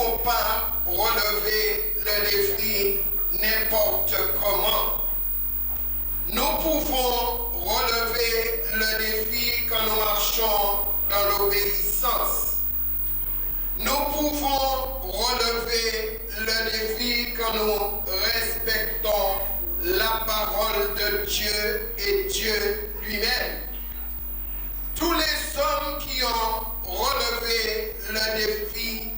pouvons pas relever le défi n'importe comment. Nous pouvons relever le défi quand nous marchons dans l'obéissance. Nous pouvons relever le défi quand nous respectons la parole de Dieu et Dieu lui-même. Tous les hommes qui ont relevé le défi,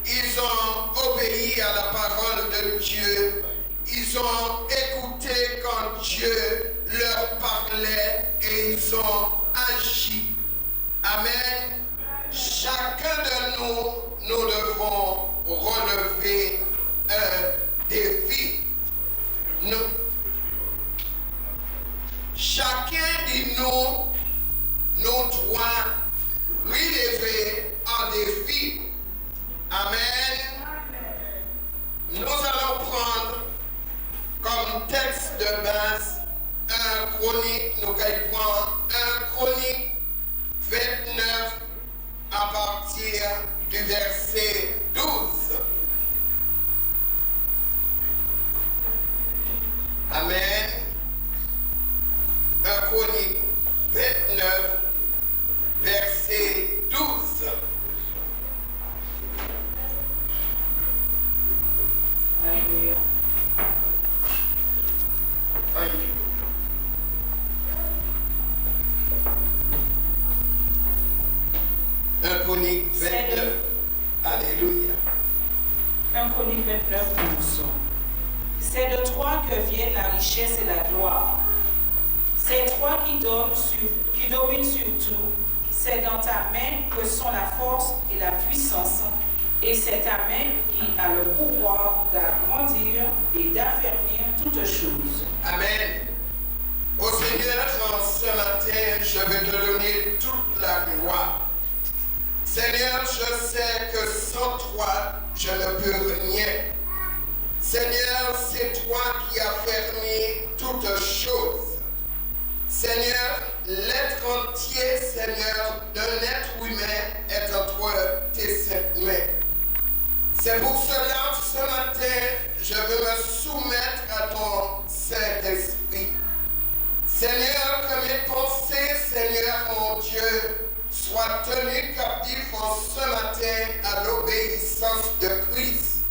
ils ont obéi à la parole de Dieu. Ils ont écouté quand Dieu leur parlait et ils ont agi. Amen. Chacun de nous, nous devons relever un défi. Chacun de nous doit relever un défi. Amen. Nous allons prendre comme texte de base un Chronique, nous allons prendre un Chronique 29 à partir du verset 12. Amen. Un Chronique 29, verset 12. Alléluia. Un Chronique 29. Alléluia. Un Chronique 29, 12. C'est de toi que viennent la richesse et la gloire. C'est toi qui domines sur tout. C'est dans ta main que sont la force et la puissance. Et c'est ta main qui a le pouvoir d'agrandir et d'affermir toutes choses. Amen. Au Seigneur, ce matin, je vais te donner toute la gloire. Seigneur, je sais que sans toi, je ne peux rien. Seigneur, c'est toi qui as fermé toutes choses. Seigneur, l'être entier, Seigneur, d'un être humain est entre tes saintes mains. C'est pour cela, ce matin, je veux me soumettre à ton Saint-Esprit. Seigneur, que mes pensées, Seigneur, mon Dieu, soient tenues captives en ce matin à l'obéissance de Christ.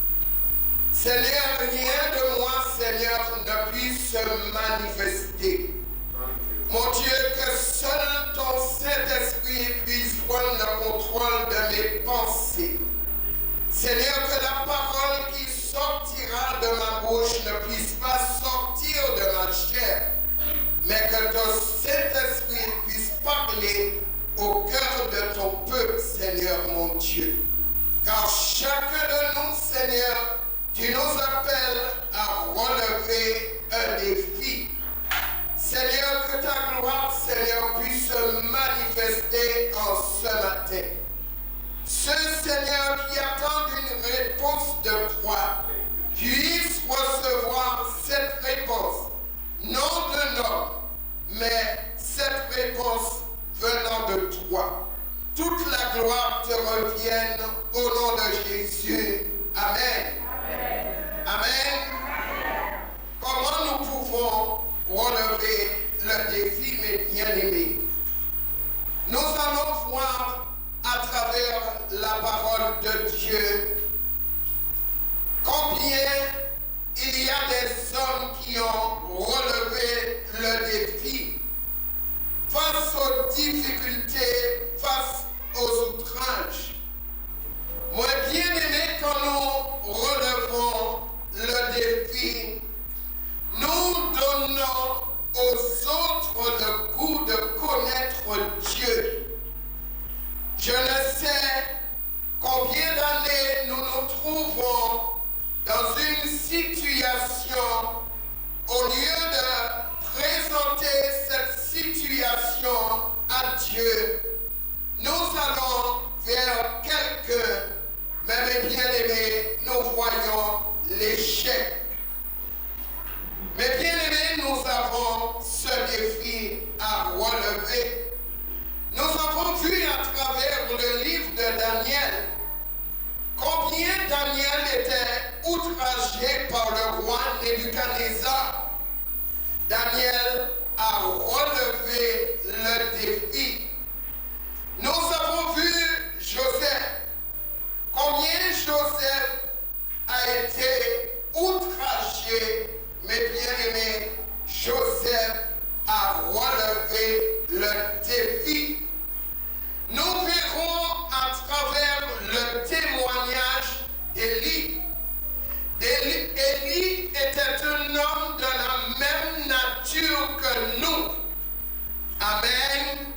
Seigneur, rien de moi, Seigneur, ne puisse se manifester. Mon Dieu, que seul ton Saint-Esprit puisse prendre le contrôle de mes pensées. Seigneur, que la parole qui sortira de ma bouche ne puisse pas sortir de ma chair, mais que ton Saint-Esprit puisse parler au cœur de ton peuple, Seigneur, mon Dieu. Car chacun de nous, Seigneur, tu nous appelles à relever un défi. Seigneur, que ta gloire, Seigneur, puisse se manifester en ce matin. Ce Seigneur qui attend une réponse de toi, puisse recevoir cette réponse, non d'un homme, mais cette réponse venant de toi. Toute la gloire te revienne au nom de Jésus. Amen. Amen. Amen. Comment nous pouvons relever le défi, mes bien-aimés? Nous allons voir à travers la parole de Dieu combien il y a des hommes qui ont relevé le défi face aux difficultés, face aux outrages. Moi, bien-aimé, quand nous relevons le défi, nous donnons aux autres le goût de connaître Dieu. Je ne sais combien d'années nous nous trouvons dans une situation, au lieu de présenter cette situation à Dieu, nous allons vers Nebuchadnezzar, Daniel a relevé le défi. Nous avons vu Joseph, combien Joseph a été outragé, mais bien aimé, Joseph a relevé le défi. Nous verrons à travers le témoignage d'Élie. Élie était un homme de la même nature que nous. Amen.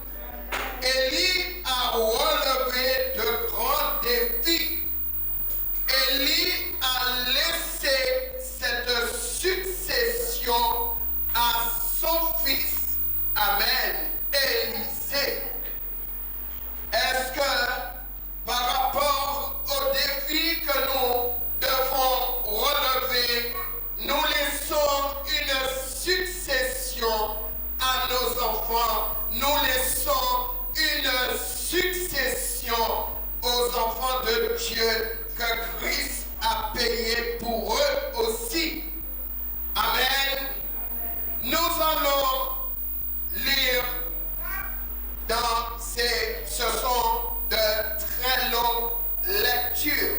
Élie a relevé de grands défis. Élie a laissé cette succession à son fils. Amen. Élisée. Est-ce que par rapport aux défis que nous devons relever, nous laissons une succession à nos enfants, nous laissons une succession aux enfants de Dieu que Christ a payé pour eux aussi. Amen. Nous allons lire ce sont de très longues lectures,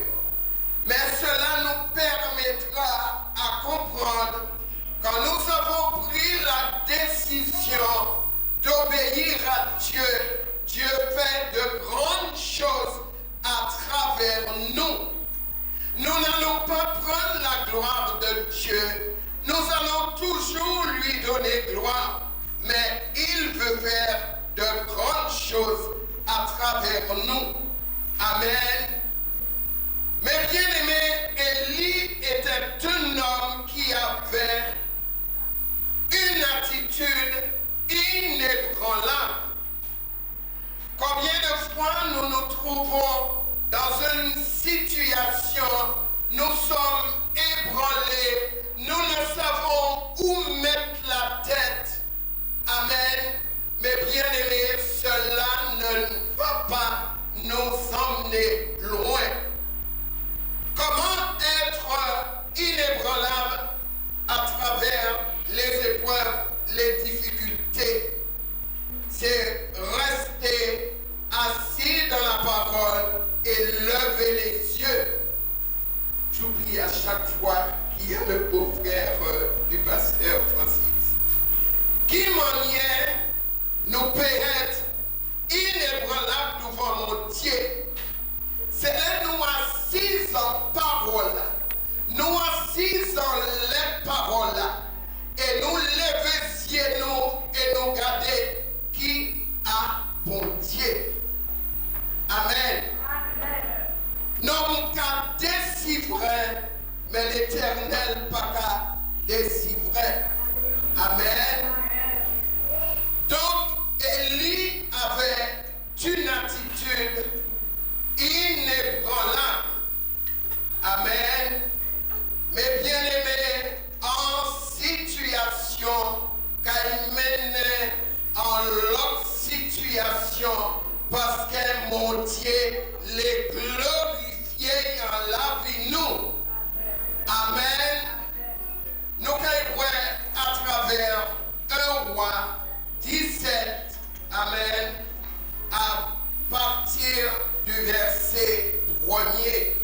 mais cela nous permettra à comprendre quand nous avons pris la décision d'obéir à Dieu, Dieu fait de grandes choses à travers nous. Nous n'allons pas prendre la gloire de Dieu, nous allons toujours lui donner gloire, mais il veut faire de grandes choses à travers nous. Amen. Mais bien aimé, Élie était un homme qui avait une attitude inébranlable. Combien de fois nous nous trouvons dans une situation, nous sommes ébranlés, nous ne savons où mettre la tête. Amen. Mais bien aimé, cela ne va pas nous emmener loin. Comment être inébranlable à travers les épreuves, les difficultés? C'est rester assis dans la parole et lever les yeux. J'oublie à chaque fois qu'il y a le beau-frère du pasteur Francis qui maniait nous peut être inébranlables devant mon Dieu. C'est là nous assis en parole, nous assis en les paroles, et nous lever nous et nous garder qui a bon Dieu. Amen. Non qu'à décifrer, mais l'Éternel pas qu'à décifrer. Amen. Donc, Élie avait une attitude inébranlable. Amen. Mais bien aimé, en situation qu'elle mène en l'autre situation, parce que mon Dieu les glorifié en la vie nous. Amen. Nous voyons à travers un roi 17, amen, à partir du verset 1er.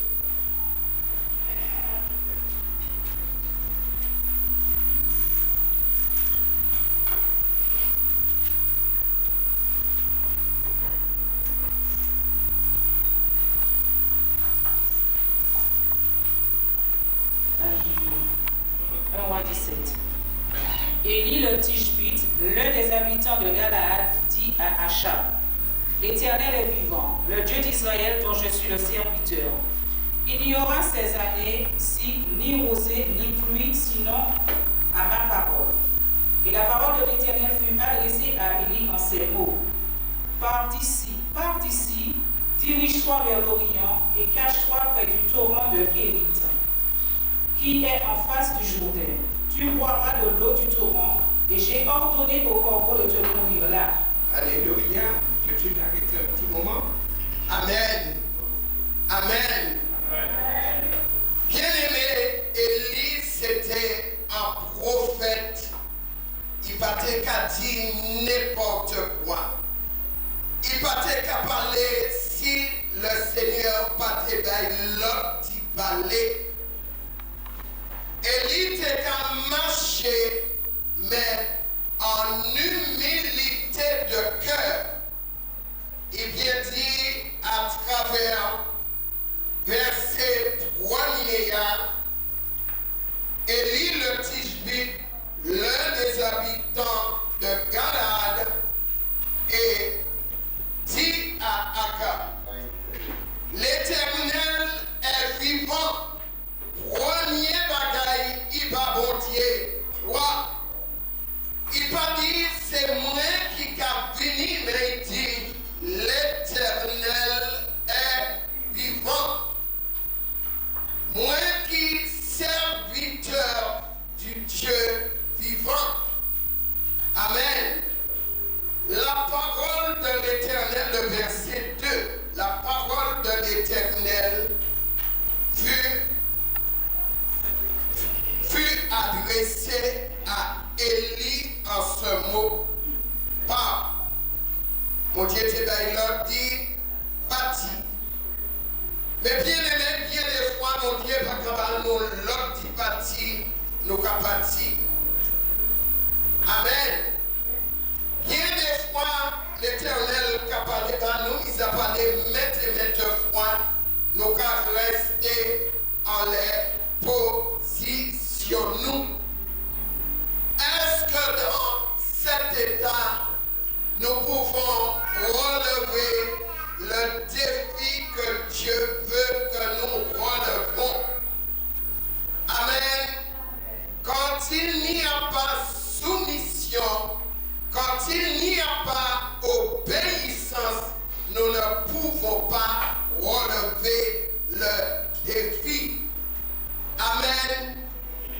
Élie le Tishbite, l'un des habitants de Galaad, dit à Achab: L'Éternel est vivant, le Dieu d'Israël dont je suis le serviteur. Il n'y aura ces années-ci ni rosée ni pluie, sinon à ma parole. Et la parole de l'Éternel fut adressée à Élie en ces mots: Pars d'ici, dirige-toi vers l'Orient et cache-toi près du torrent de Kérit, qui est en face du Jourdain. Tu boiras de l'eau du torrent, et j'ai ordonné au corbeau de te nourrir là. Alléluia. Peux-tu t'arrêter un petit moment? Amen. Amen. Bien-aimé, Élie s'était regardé maintes et maintes fois, nous avons resté en les positionnons. Est-ce que dans cet état, nous pouvons relever le défi que Dieu veut que nous relevons? Amen. Quand il n'y a pas soumission, quand il n'y a pas obéissance, nous ne pouvons pas relever le défi. Amen.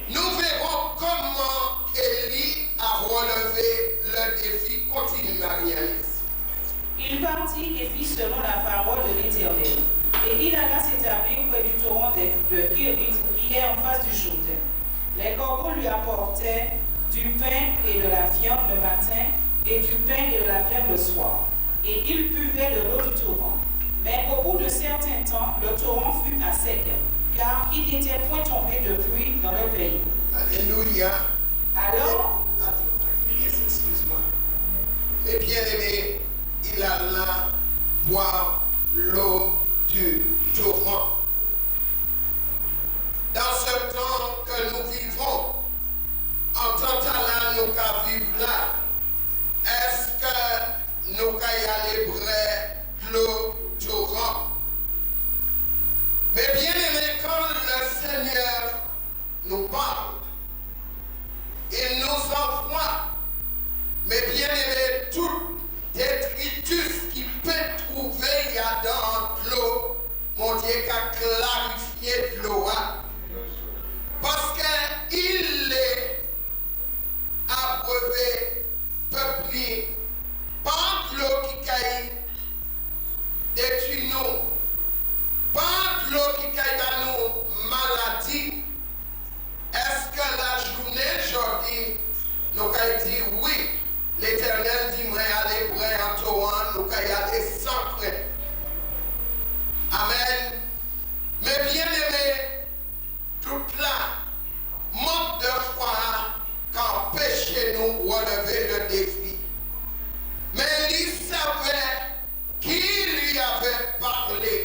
Nous verrons comment Élie a relevé le défi. Continue, Marie-Alice. Il partit et fit selon la parole de l'Éternel. Et il alla s'établir près du torrent de Kérit qui est en face du Jourdain. Les corbeaux lui apportaient du pain et de la viande le matin et du pain et de la viande le soir. Et il buvait de l'eau du torrent. Mais au bout de certain temps, le torrent fut à sec, car il n'était point tombé de pluie dans le pays. Alléluia. Alors, excuse-moi. Mais bien aimé, il alla boire l'eau du torrent. Dans ce temps que nous vivons, en tant que nous vivons là, est-ce que nous allons aller près de l'eau torrent? Mais bien aimé, quand le Seigneur nous parle, il nous envoie, mais bien aimé, tout détritus qui peut trouver dans l'eau, mon Dieu, qu'a clarifié de l'eau. Parce qu'il est abreuvé, peuplé, par l'eau qui caille des tuyaux, par l'eau qui caille dans nos maladies. Est-ce que la journée, aujourd'hui, nous avons dit oui, l'Éternel dit, moi, aller près en torrent, nous allons aller sans crainte. Amen. Mais bien aimé, tout là, manque de foi qu'empêche nous relever le défi. Mais il savait qui lui avait parlé,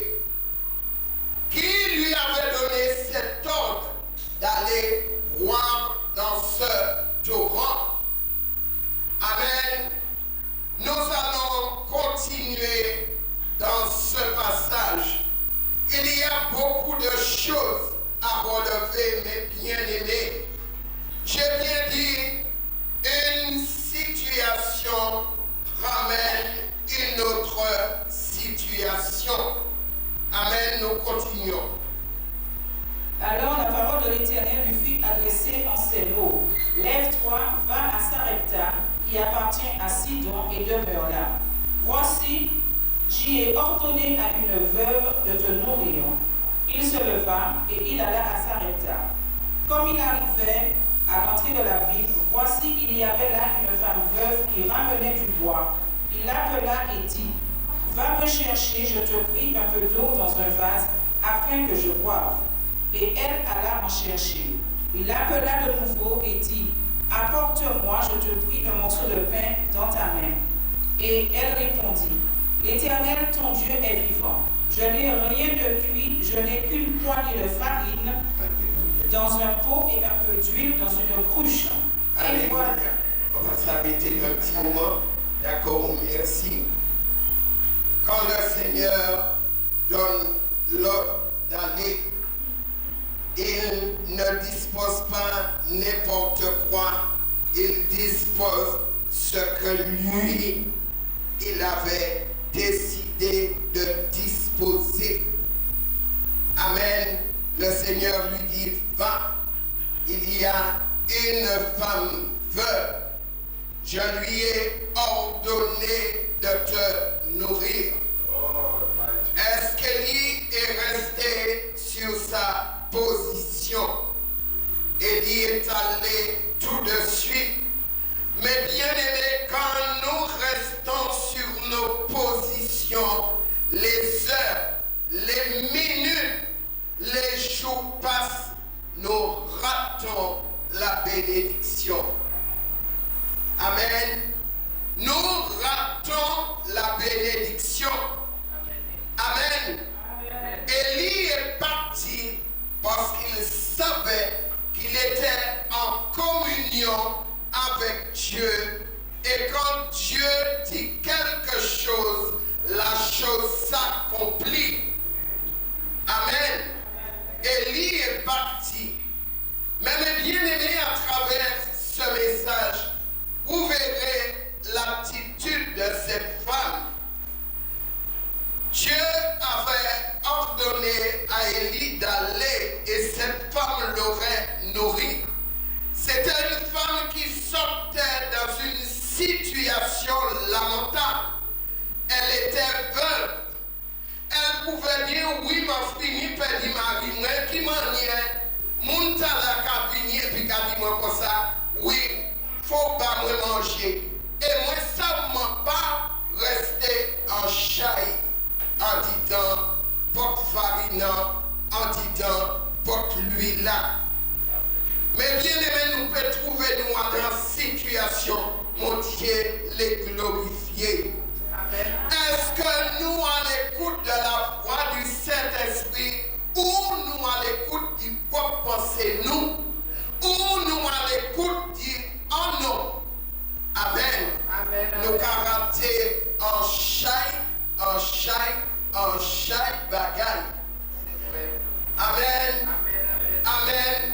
qui lui avait donné cet ordre d'aller voir dans ce torrent. Amen. Nous allons continuer dans ce passage. Il y a beaucoup de choses à relever, mes bien-aimés. J'ai bien dit, une situation ramène une autre situation. Amen, nous continuons. Alors la parole de l'Éternel lui fut adressée en ces mots. Lève-toi, va à Sarepta, qui appartient à Sidon, et demeure là. Voici, j'y ai ordonné à une veuve de te nourrir. Il se leva et il alla à Sarepta. Comme il arrivait à l'entrée de la ville, voici, il y avait là une femme veuve qui ramenait du bois. Il l'appela et dit, va me chercher, je te prie, un peu d'eau dans un vase, afin que je boive. Et elle alla en chercher. Il l'appela de nouveau et dit, apporte-moi, je te prie, un morceau de pain dans ta main. Et elle répondit, l'Éternel, ton Dieu, est vivant. Je n'ai rien de cuit, je n'ai qu'une poignée de farine dans un pot et un peu d'huile dans une cruche. Et voilà. On va s'arrêter un petit moment. D'accord, merci. Quand le Seigneur donne l'ordre d'aller, il ne dispose pas n'importe quoi. Il dispose ce que lui, il avait décidé de disposer. Amen. Le Seigneur lui dit, va, il y a une femme veuve. Je lui ai ordonné de te nourrir. Est-ce qu'Élie est resté sur sa position? Élie est allé tout de suite. Mais bien aimé, quand nous restons sur nos positions, les heures, les minutes, les jours passent, nous ratons la bénédiction. Amen. Nous ratons la bénédiction. accompli. Amen. Élie est parti. Mais mes bien-aimés, à travers ce message, vous verrez l'attitude de cette femme. Dieu avait ordonné à Élie d'aller et cette femme l'aurait nourri. C'était une femme qui sortait dans une situation lamentable. Elle était veuve. Elle pouvait dire, oui, ma fille, perdit ma vie, moi qui m'en est, mon talent qu'a fini, et puis qu'a dit moi comme ça, oui, faut pas me manger. Et moi, ça ne m'a pas resté en chaille, en disant, porte farinant, en disant, porte l'huile là. Mais bien aimé, nous pouvons trouver nous dans situation, mon Dieu, les glorifier. Est-ce que nous, à l'écoute de la voix du Saint-Esprit, ou nous, à l'écoute du propre pensée, nous, ou nous, à l'écoute du en nous? Amen. Amen. Nos caractères en chaque bagaille. Amen. Amen.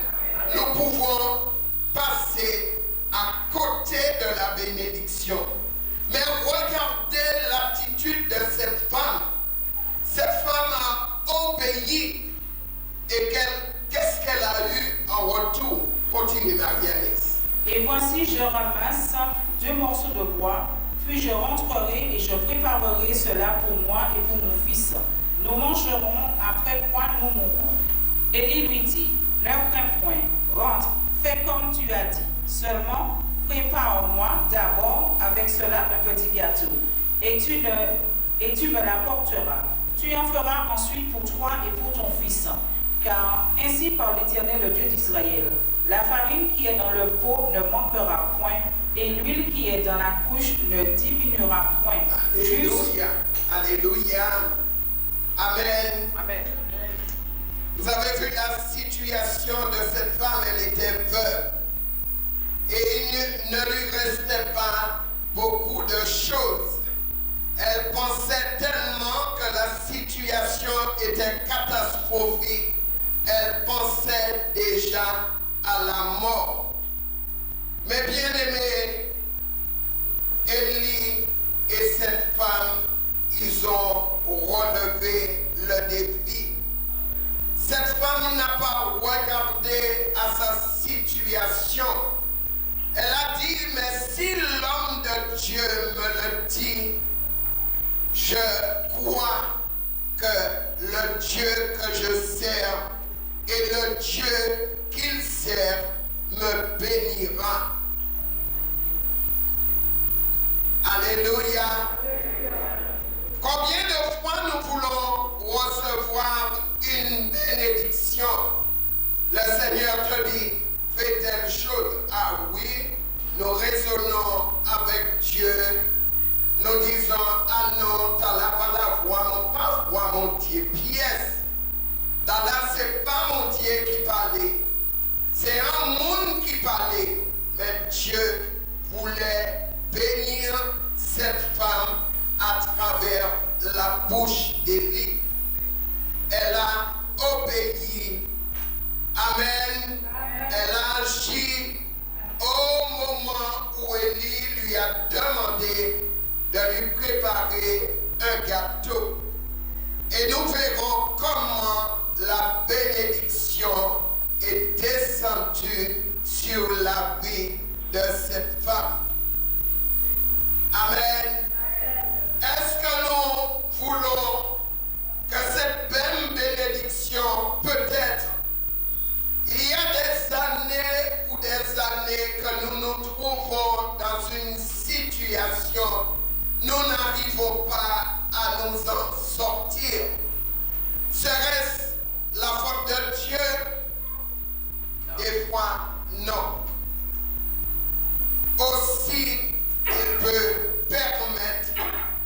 Nous pouvons passer à côté de la bénédiction. Mais regardez l'attitude de cette femme. Cette femme a obéi. Et qu'est-ce qu'elle a eu en retour? Continue, Marie-Alice. Et voici, je ramasse 2 morceaux de bois, puis je rentrerai et je préparerai cela pour moi et pour mon fils. Nous mangerons, après quoi nous mourrons. Élie lui dit, ne crains point, rentre, fais comme tu as dit. Seulement, prépare-moi d'abord avec cela un petit gâteau, et tu me l'apporteras. Tu en feras ensuite pour toi et pour ton fils. Car ainsi parle l'Éternel, le Dieu d'Israël, la farine qui est dans le pot ne manquera point, et l'huile qui est dans la cruche ne diminuera point. Alléluia. Alléluia. Amen. Amen. Vous avez vu la situation de cette femme, elle était veuve. Et il ne lui restait pas beaucoup de choses. Elle pensait tellement que la situation était catastrophique. Elle pensait déjà à la mort. Mais bien aimé, Élie et cette femme, ils ont relevé le défi. Cette femme n'a pas regardé à sa situation. Elle a dit, mais si l'homme de Dieu me le dit, je crois que le Dieu que je sers et le Dieu qu'il sert me bénira. Alléluia. Combien de fois nous voulons recevoir une bénédiction? Le Seigneur te dit, fais telle chose. Ah oui, nous raisonnons avec Dieu. Nous disons, ah non, t'as là pas la voix, mon pas voix, mon Dieu, pièce. T'as là, c'est pas mon Dieu qui parlait. C'est un monde qui parlait. Mais Dieu voulait bénir cette femme à travers la bouche d'Élie. Elle a obéi. Amen. Elle a agi au moment où Élie lui a demandé de lui préparer un gâteau. Et nous verrons comment la bénédiction est descendue sur la vie de cette femme. Amen. Est-ce que nous voulons que cette même bénédiction, peut-être, il y a des années ou des années que nous nous trouvons dans une situation, nous n'arrivons pas à nous en sortir. Serait-ce la faute de Dieu? Des fois, non. Aussi, il peut permettre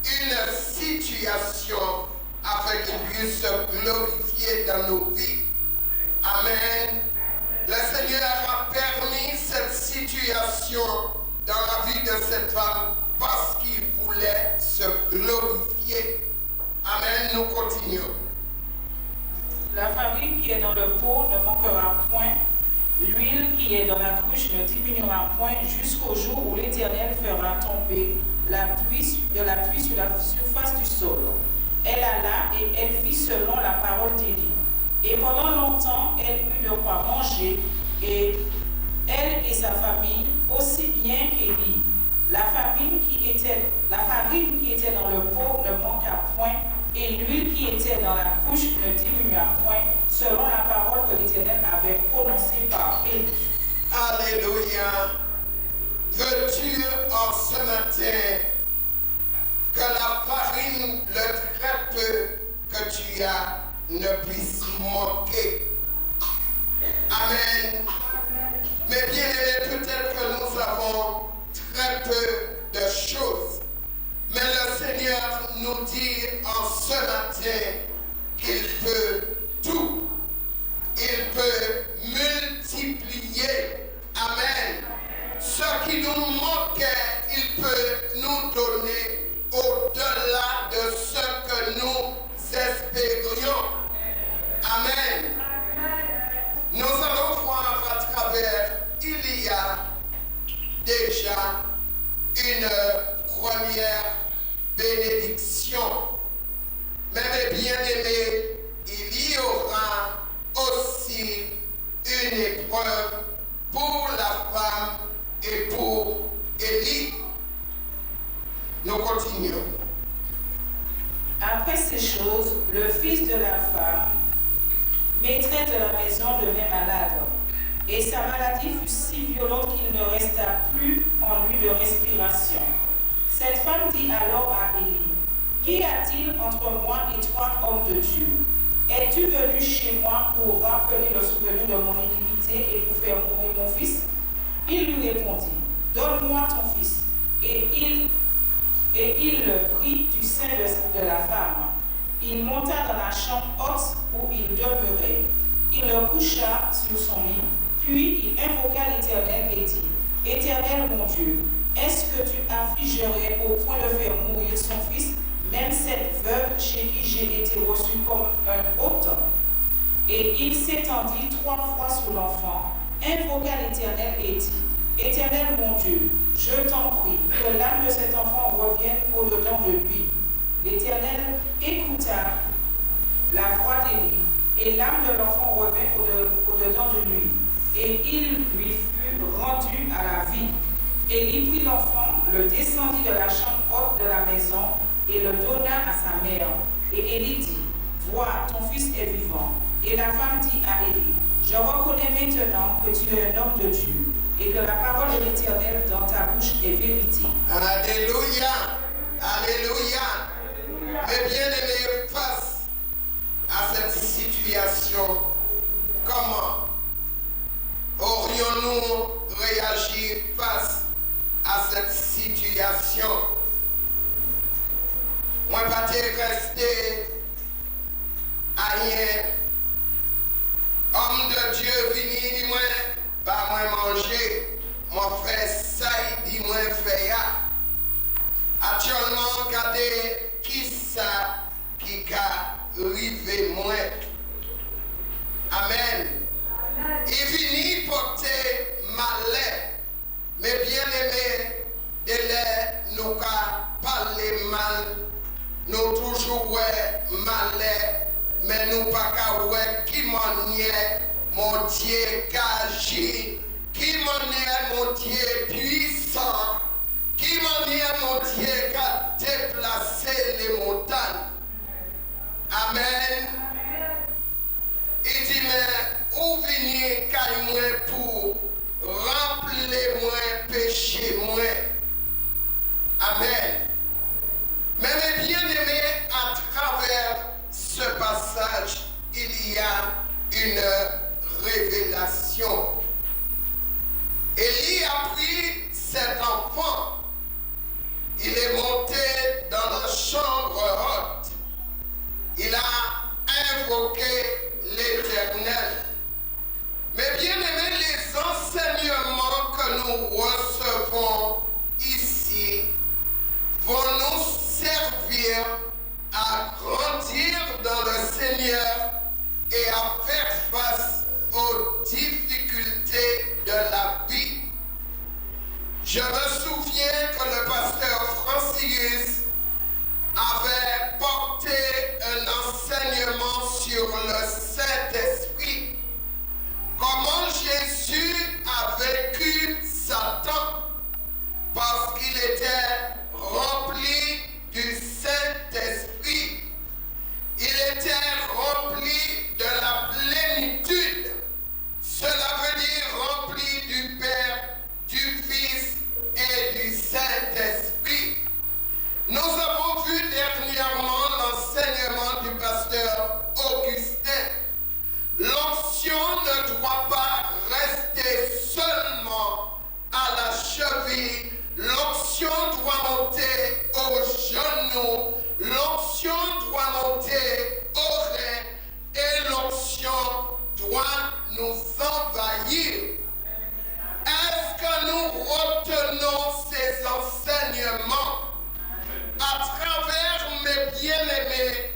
une situation afin qu'il puisse se glorifier dans nos vies. Amen. Le Seigneur a permis cette situation dans la vie de cette femme parce qu'il voulait se glorifier. Amen, nous continuons. La farine qui est dans le pot ne manquera point, l'huile qui est dans la cruche ne diminuera point jusqu'au jour où l'Éternel fera tomber la pluie sur la surface du sol. Elle alla et elle fit selon la parole d'Élie. Et pendant longtemps, elle eut de quoi manger, et elle et sa famille, aussi bien qu'Élie. La farine qui était dans le pot ne manqua point, et l'huile qui était dans la cruche ne diminua point, selon la parole que l'Éternel avait prononcée par Élie. Alléluia. Veux-tu en ce matin que la farine, le très peu que tu as, ne puisse manquer? Amen. Mais bien aimé, peut-être que nous avons très peu de choses. Mais le Seigneur nous dit en ce matin qu'il peut tout. Il peut multiplier. Amen. Ce qui nous manquait, il peut nous donner au-delà de ce que nous espérions. Amen. Nous allons voir à travers, il y a déjà une première bénédiction. Mais mes bien-aimés, il y aura aussi une épreuve pour la femme et pour Élie. Nous continuons. Après ces choses, le fils de la femme, maîtresse de la maison, devint malade, et sa maladie fut si violente qu'il ne resta plus en lui de respiration. Cette femme dit alors à Élie, « Qu'y a-t-il entre moi et toi, homme de Dieu? Es-tu venu chez moi pour rappeler le souvenir de mon iniquité et pour faire mourir mon fils ?» Il lui répondit, « Donne-moi ton fils. » Et il le prit du sein de la femme. Il monta dans la chambre haute où il demeurait. Il le coucha sur son lit, puis il invoqua l'Éternel et dit, « Éternel mon Dieu, est-ce que tu affligerais au point de faire mourir son fils, même cette veuve chez qui j'ai été reçu comme un hôte? » Et il s'étendit 3 fois sur l'enfant, invoqua l'Éternel et dit, « Éternel mon Dieu, je t'en prie, que l'âme de cet enfant revienne au-dedans de lui. » L'Éternel écouta la voix d'Élie, et l'âme de l'enfant revint au-dedans de lui, et il lui fut rendu à la vie. Élie prit l'enfant, le descendit de la chambre haute de la maison, et le donna à sa mère. Et Élie dit, « Vois, ton fils est vivant. » Et la femme dit à Élie, « Je reconnais maintenant que tu es un homme de Dieu, et que la parole de l'Éternel dans ta bouche est vérité. » Alléluia. Alléluia. Mais bien aimés, face à cette situation, comment aurions-nous réagi face à cette situation? Moi, pas resté à rien. Homme de Dieu, vini, dis-moi, pas moi manger. Moi, fait ça, dis-moi, fait ya. Actuellement, regardez qui ça qui a rivé moi. Amen. Il vini porter malheur. Mais bien aimé, de nous parler mal, nous toujours malheur, mais nous pas qu'à qui manière mon Dieu qu'agit, qui manière mon Dieu puissant, qui manière mon Dieu qu'a déplacé les montagnes. Amen. Il dit, mais où venir qu'à moi pour remplir moi, péché moi. Amen. Mais mes bien-aimés, à travers ce passage, il y a une révélation. Élie a pris cet enfant. Il est monté dans la chambre haute. Il a Seigneur et à faire face aux difficultés de la vie. Je me souviens que le pasteur Francis avait porté un enseignement sur le Saint-Esprit. Comment Jésus a vécu Satan parce qu'il était rempli du Saint-Esprit. Il était rempli de la plénitude. Cela veut dire rempli du Père, du Fils et du Saint-Esprit. Nous avons vu dernièrement l'enseignement du pasteur Augustin. L'onction ne doit pas rester seulement à la cheville. L'onction doit monter aux genoux. L'onction doit monter aux reins. Et l'onction doit nous envahir. Est-ce que nous retenons ces enseignements? À travers mes bien-aimés,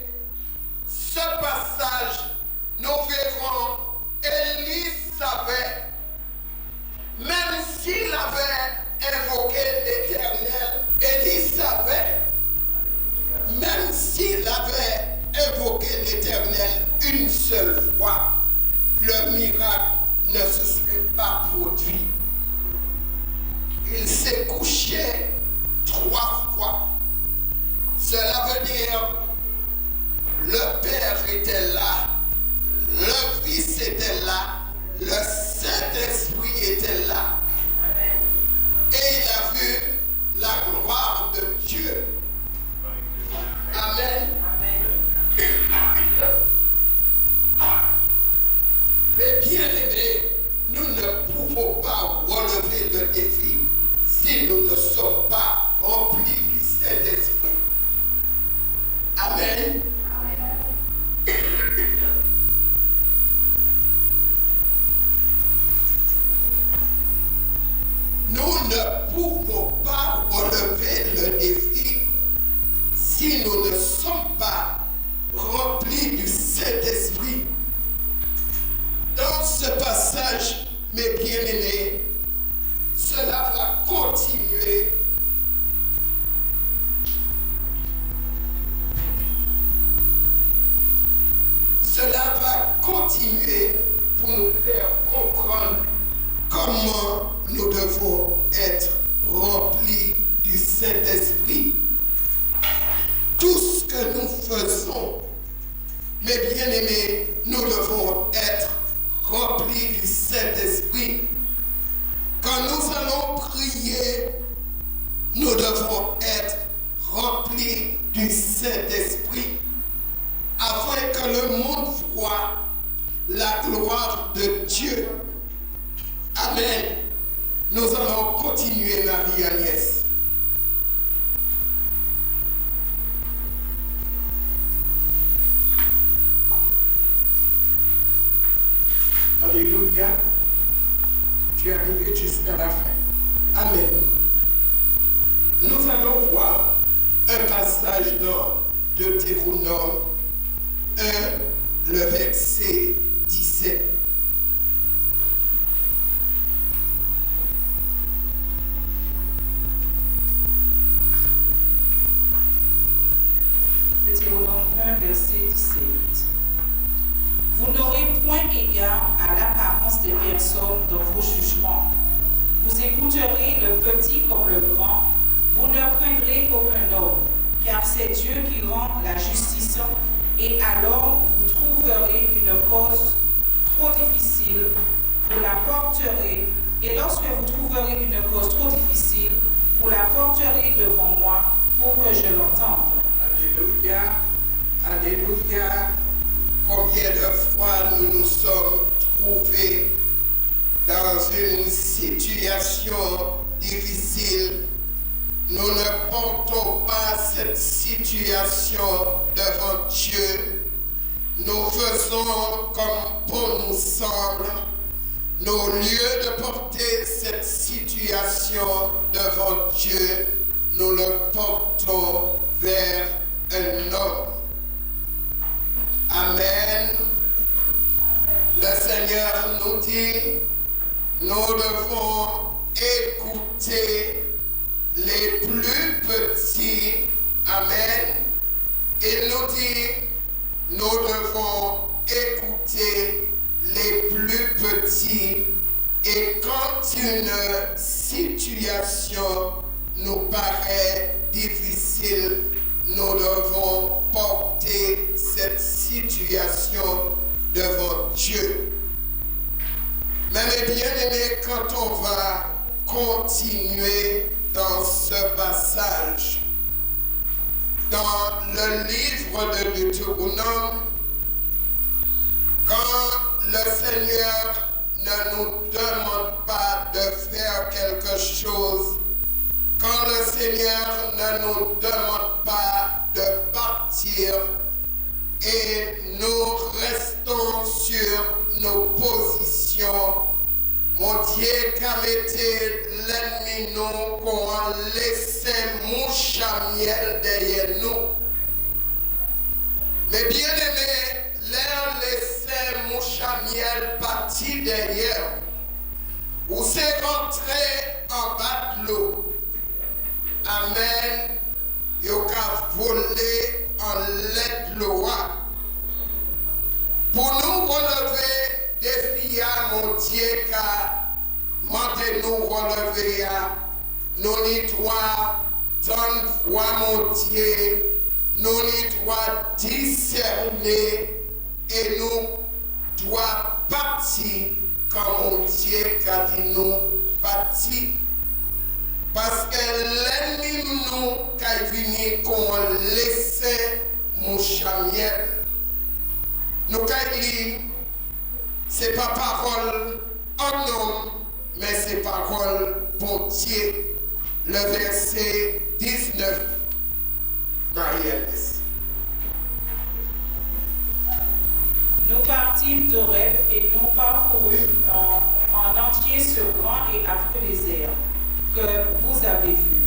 ce passage, nous verrons, Élie savait, même s'il avait invoqué l'Éternel, Élie savait, même s'il avait invoqué l'Éternel une seule fois, le miracle ne se serait pas produit. Il s'est couché 3 fois. Cela veut dire le Père était là, le Fils était là, le Saint-Esprit était là. Et il a vu la gloire de Dieu. Amen. Mais bien aimés, nous ne pouvons pas relever le défi si nous ne sommes pas remplis du Saint-Esprit. Amen. Nous ne pouvons pas relever le défi si nous ne sommes pas remplis du Saint-Esprit. Dans ce passage, mes bien-aimés, cela va continuer. Cela va continuer pour nous faire comprendre comment nous devons être remplis du Saint-Esprit. Tout ce que nous faisons, mes bien-aimés, nous devons être remplis du Saint-Esprit. Quand nous allons prier, nous devons être remplis du Saint-Esprit, afin que le monde voie la gloire de Dieu. Amen. Nous allons continuer, Marie-Agnès. Alléluia. Tu es arrivé jusqu'à la fin. Amen. Nous allons voir un passage dans Deutéronome 1, le verset 17. Deutéronome 1, verset 17. Vous n'aurez point égard à l'apparence des personnes dans vos jugements. Vous écouterez le petit comme le grand. Vous ne craindrez aucun homme, car c'est Dieu qui rend la justice. Et alors vous trouverez une cause trop difficile, vous la porterez. Et lorsque vous trouverez une cause trop difficile, vous la porterez devant moi pour que je l'entende. Alléluia. Alléluia. Combien de fois nous nous sommes trouvés dans une situation difficile. Nous ne portons pas cette situation devant Dieu. Nous faisons comme bon nous semble. Au lieu de porter cette situation devant Dieu, nous le portons vers un homme. Amen. Le Seigneur nous dit, nous devons écouter les plus petits. Amen. Il nous dit, nous devons écouter les plus petits. Et quand une situation nous paraît difficile, nous devons porter cette situation devant Dieu. Mais mes bien-aimés, quand on va continuer dans ce passage, dans le livre de Deutéronome, quand le Seigneur ne nous demande pas de faire quelque chose, quand le Seigneur ne nous demande pas de partir et nous restons sur nos positions, mon Dieu, qu'a été l'ennemi nous qu'on laissait mouche à miel derrière nous. Mais bien aimé, l'air laissait mouche à miel parti derrière, ou c'est rentré en bas de l'eau. Amen. Yo ka volé en l'aide l'eau. Pour nous relever défi à mon Dieu, car nous relever à nous n'y doit tendre voix mon Dieu, nous n'y doit discerner et nous doit partir quand mon Dieu a dit nous partir. Parce que l'ennemi nous qui venu qu'on laissait mouche à miel. Nous qui c'est pas parole en homme, mais c'est parole pour Dieu. Le verset 19. Marie-Alice. Nous partîmes d'Horeb et nous parcourûmes en entier ce grand et affreux désert que vous avez vu.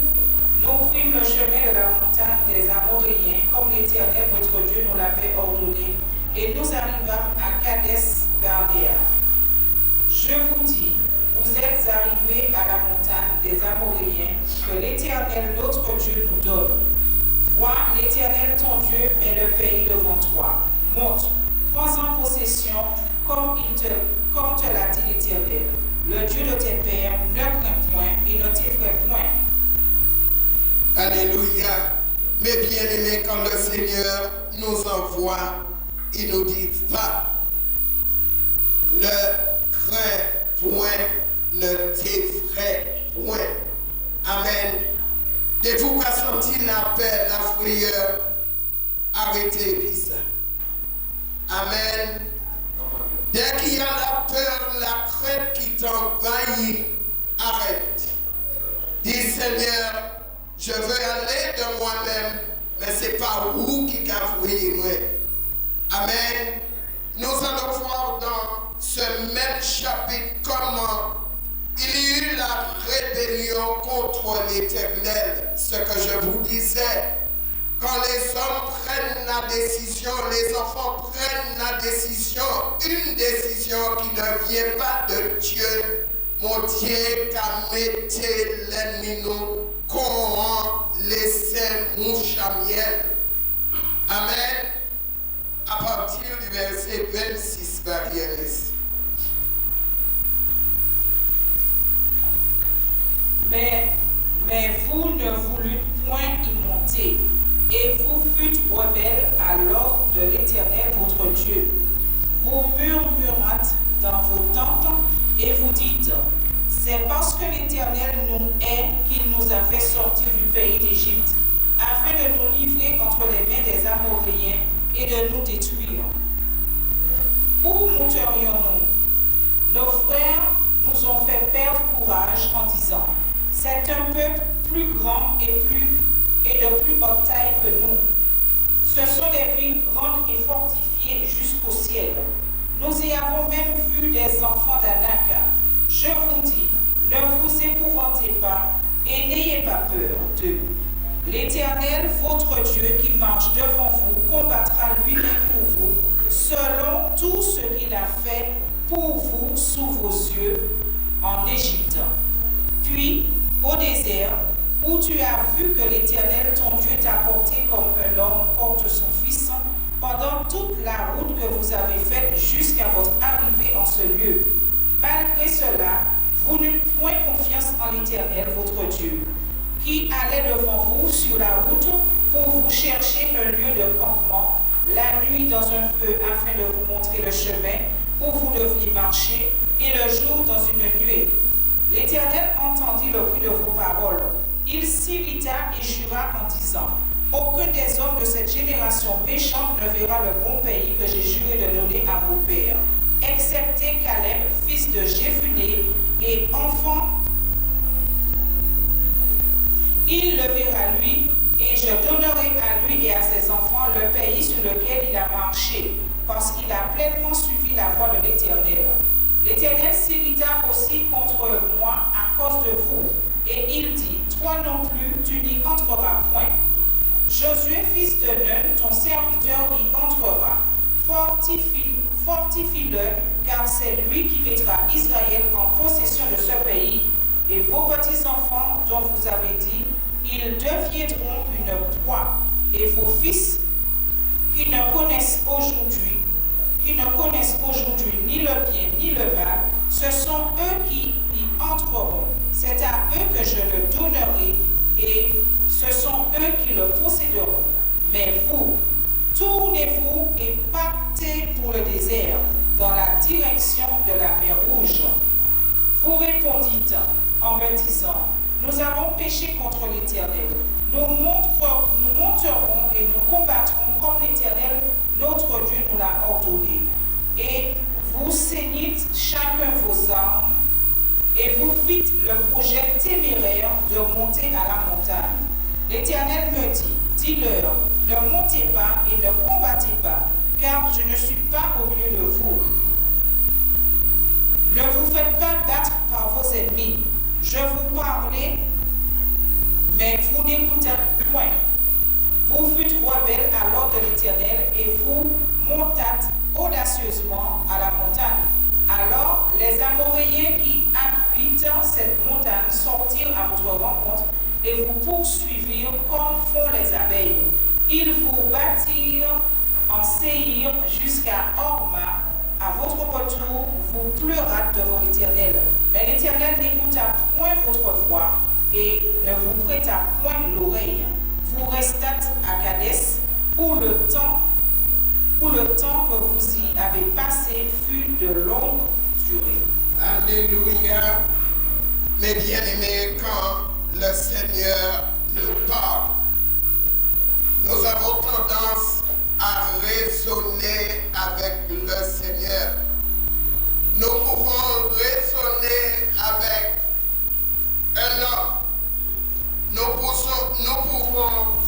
Nous prîmes le chemin de la montagne des Amoréens, comme l'Éternel notre Dieu nous l'avait ordonné, et nous arrivâmes à Kadès Barnéa. Je vous dis, vous êtes arrivés à la montagne des Amoréens que l'Éternel notre Dieu nous donne. Vois, l'Éternel ton Dieu met le pays devant toi. Monte, prends-en possession, comme te l'a dit l'Éternel. Le Dieu de tes pères ne craint point et ne t'effraie point. Alléluia. Mais bien-aimés, quand le Seigneur nous envoie, il nous dit, va, ne crains point, ne t'effraie point. Amen. Dès vous qu'à sentir la paix, la frayeur, arrêtez puis ça. Amen. Dès qu'il y a la peur, la crainte qui t'envahit, arrête. Dis Seigneur, je veux aller de moi-même, mais ce n'est pas vous qui t'avouez moi. Amen. Nous allons voir dans ce même chapitre comment il y eut la rébellion contre l'Éternel. Ce que je vous disais. Quand les hommes prennent la décision, les enfants prennent la décision, une décision qui ne vient pas de Dieu, mon Dieu, qu'a metté l'ennemi nous, qu'on laissait mouche à miel. Amen. À partir du verset 26, Marie-Alice. Mais vous ne voulûtes point y monter. Et vous fûtes rebelles à l'ordre de l'Éternel votre Dieu. Vous murmurâtes dans vos tentes et vous dites, c'est parce que l'Éternel nous hait qu'il nous a fait sortir du pays d'Égypte, afin de nous livrer entre les mains des Amoréens et de nous détruire. Où monterions-nous? Nos frères nous ont fait perdre courage en disant, c'est un peuple plus grand et de plus haute taille que nous. Ce sont des villes grandes et fortifiées jusqu'au ciel. Nous y avons même vu des enfants d'Anak. Je vous dis, ne vous épouvantez pas et n'ayez pas peur d'eux. L'Éternel, votre Dieu, qui marche devant vous, combattra lui-même pour vous, selon tout ce qu'il a fait pour vous sous vos yeux en Égypte. Puis, au désert, où tu as vu que l'Éternel, ton Dieu, t'a porté comme un homme porte son fils, pendant toute la route que vous avez faite jusqu'à votre arrivée en ce lieu. Malgré cela, vous n'eûtes point confiance en l'Éternel, votre Dieu, qui allait devant vous sur la route pour vous chercher un lieu de campement, la nuit dans un feu afin de vous montrer le chemin où vous deviez marcher, et le jour dans une nuée. L'Éternel entendit le bruit de vos paroles. Il s'irrita et jura en disant, « Aucun des hommes de cette génération méchante ne verra le bon pays que j'ai juré de donner à vos pères, excepté Caleb, fils de Jéphuné, et enfant. Il le verra lui, et je donnerai à lui et à ses enfants le pays sur lequel il a marché, parce qu'il a pleinement suivi la voie de l'Éternel. L'Éternel s'irrita aussi contre moi à cause de vous, et il dit, toi non plus, tu n'y entreras point. Josué, fils de Nun, ton serviteur, y entrera. Fortifie-le, car c'est lui qui mettra Israël en possession de ce pays, et vos petits-enfants dont vous avez dit, ils deviendront une proie, et vos fils qui ne connaissent aujourd'hui ni le bien ni le mal, ce sont eux qui y entreront. C'est à eux que je le donnerai, et ce sont eux qui le posséderont. Mais vous, tournez-vous et partez pour le désert, dans la direction de la mer Rouge. Vous répondîtes en me disant, nous avons péché contre l'Éternel. Nous monterons et nous combattrons comme l'Éternel, notre Dieu, nous l'a ordonné. Et vous ceignîtes chacun vos armes, et vous fîtes le projet téméraire de monter à la montagne. L'Éternel me dit, dis-leur, ne montez pas et ne combattez pas, car je ne suis pas au milieu de vous. Ne vous faites pas battre par vos ennemis. Je vous parlais, mais vous n'écoutez point. Vous fûtes rebelles à l'ordre de l'Éternel et vous montâtes audacieusement à la montagne. Alors les Amoréens qui habitent cette montagne sortirent à votre rencontre et vous poursuivirent comme font les abeilles. Ils vous battirent en Séhir jusqu'à Horma. À votre retour, vous pleurâtes devant l'Éternel. Mais l'Éternel n'écouta point votre voix et ne vous prêta point l'oreille. Vous restâtes à Kadès, où le temps que vous y avez passé fut de longue durée. Alléluia. Mes bien-aimés, quand le Seigneur nous parle, nous avons tendance à raisonner avec le Seigneur. Nous pouvons raisonner avec un homme. Nous pouvons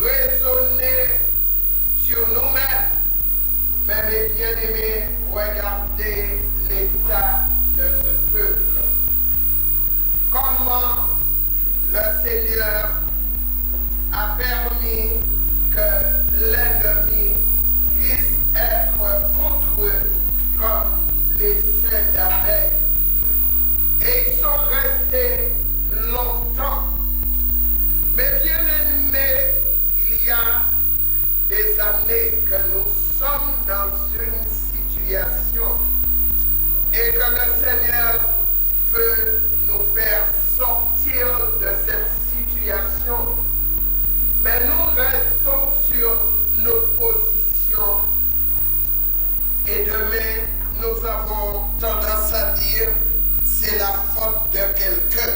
raisonner sur nous-mêmes. Mais mes bien-aimés, regardez l'état de ce peuple. Comment le Seigneur a permis que l'ennemi puisse être contre eux comme les saints d'abeilles. Et ils sont restés longtemps. Mais bien aimés, il y a des années que nous sommes dans une situation et que le Seigneur veut nous faire sortir de cette situation. Mais nous restons sur nos positions et demain nous avons tendance à dire c'est la faute de quelqu'un.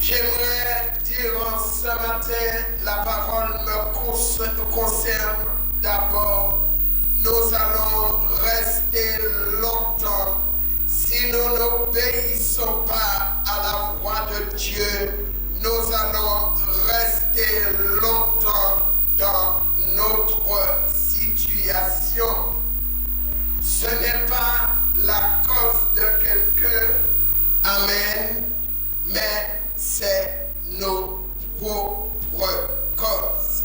J'aimerais dire ce matin, la parole me concerne d'abord. Nous allons rester longtemps si nous n'obéissons pas à la voix de Dieu. Nous allons rester longtemps dans notre situation. Ce n'est pas la cause de quelqu'un, amen, mais c'est nos propres causes.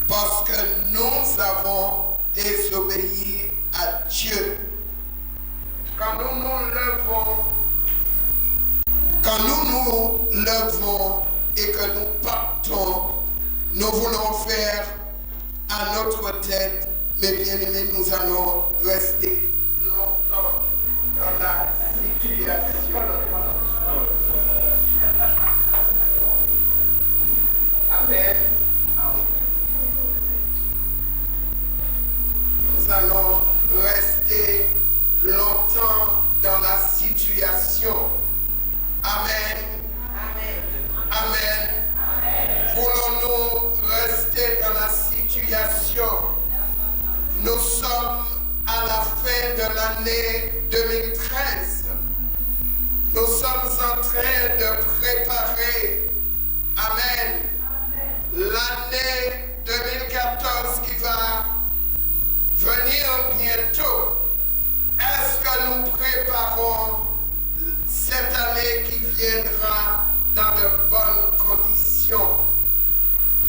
Parce que nous avons désobéi à Dieu. quand nous nous levons et que nous partons, nous voulons faire à notre tête, mes bien-aimés, nous allons rester longtemps dans la situation. Amen. Nous allons rester longtemps dans la situation. Amen. Amen. Amen. Amen. Voulons-nous rester dans la situation? Nous sommes à la fin de l'année 2013. Nous sommes en train de préparer, amen, l'année 2014 qui va venir bientôt. Est-ce que nous préparons cette année qui viendra dans de bonnes conditions?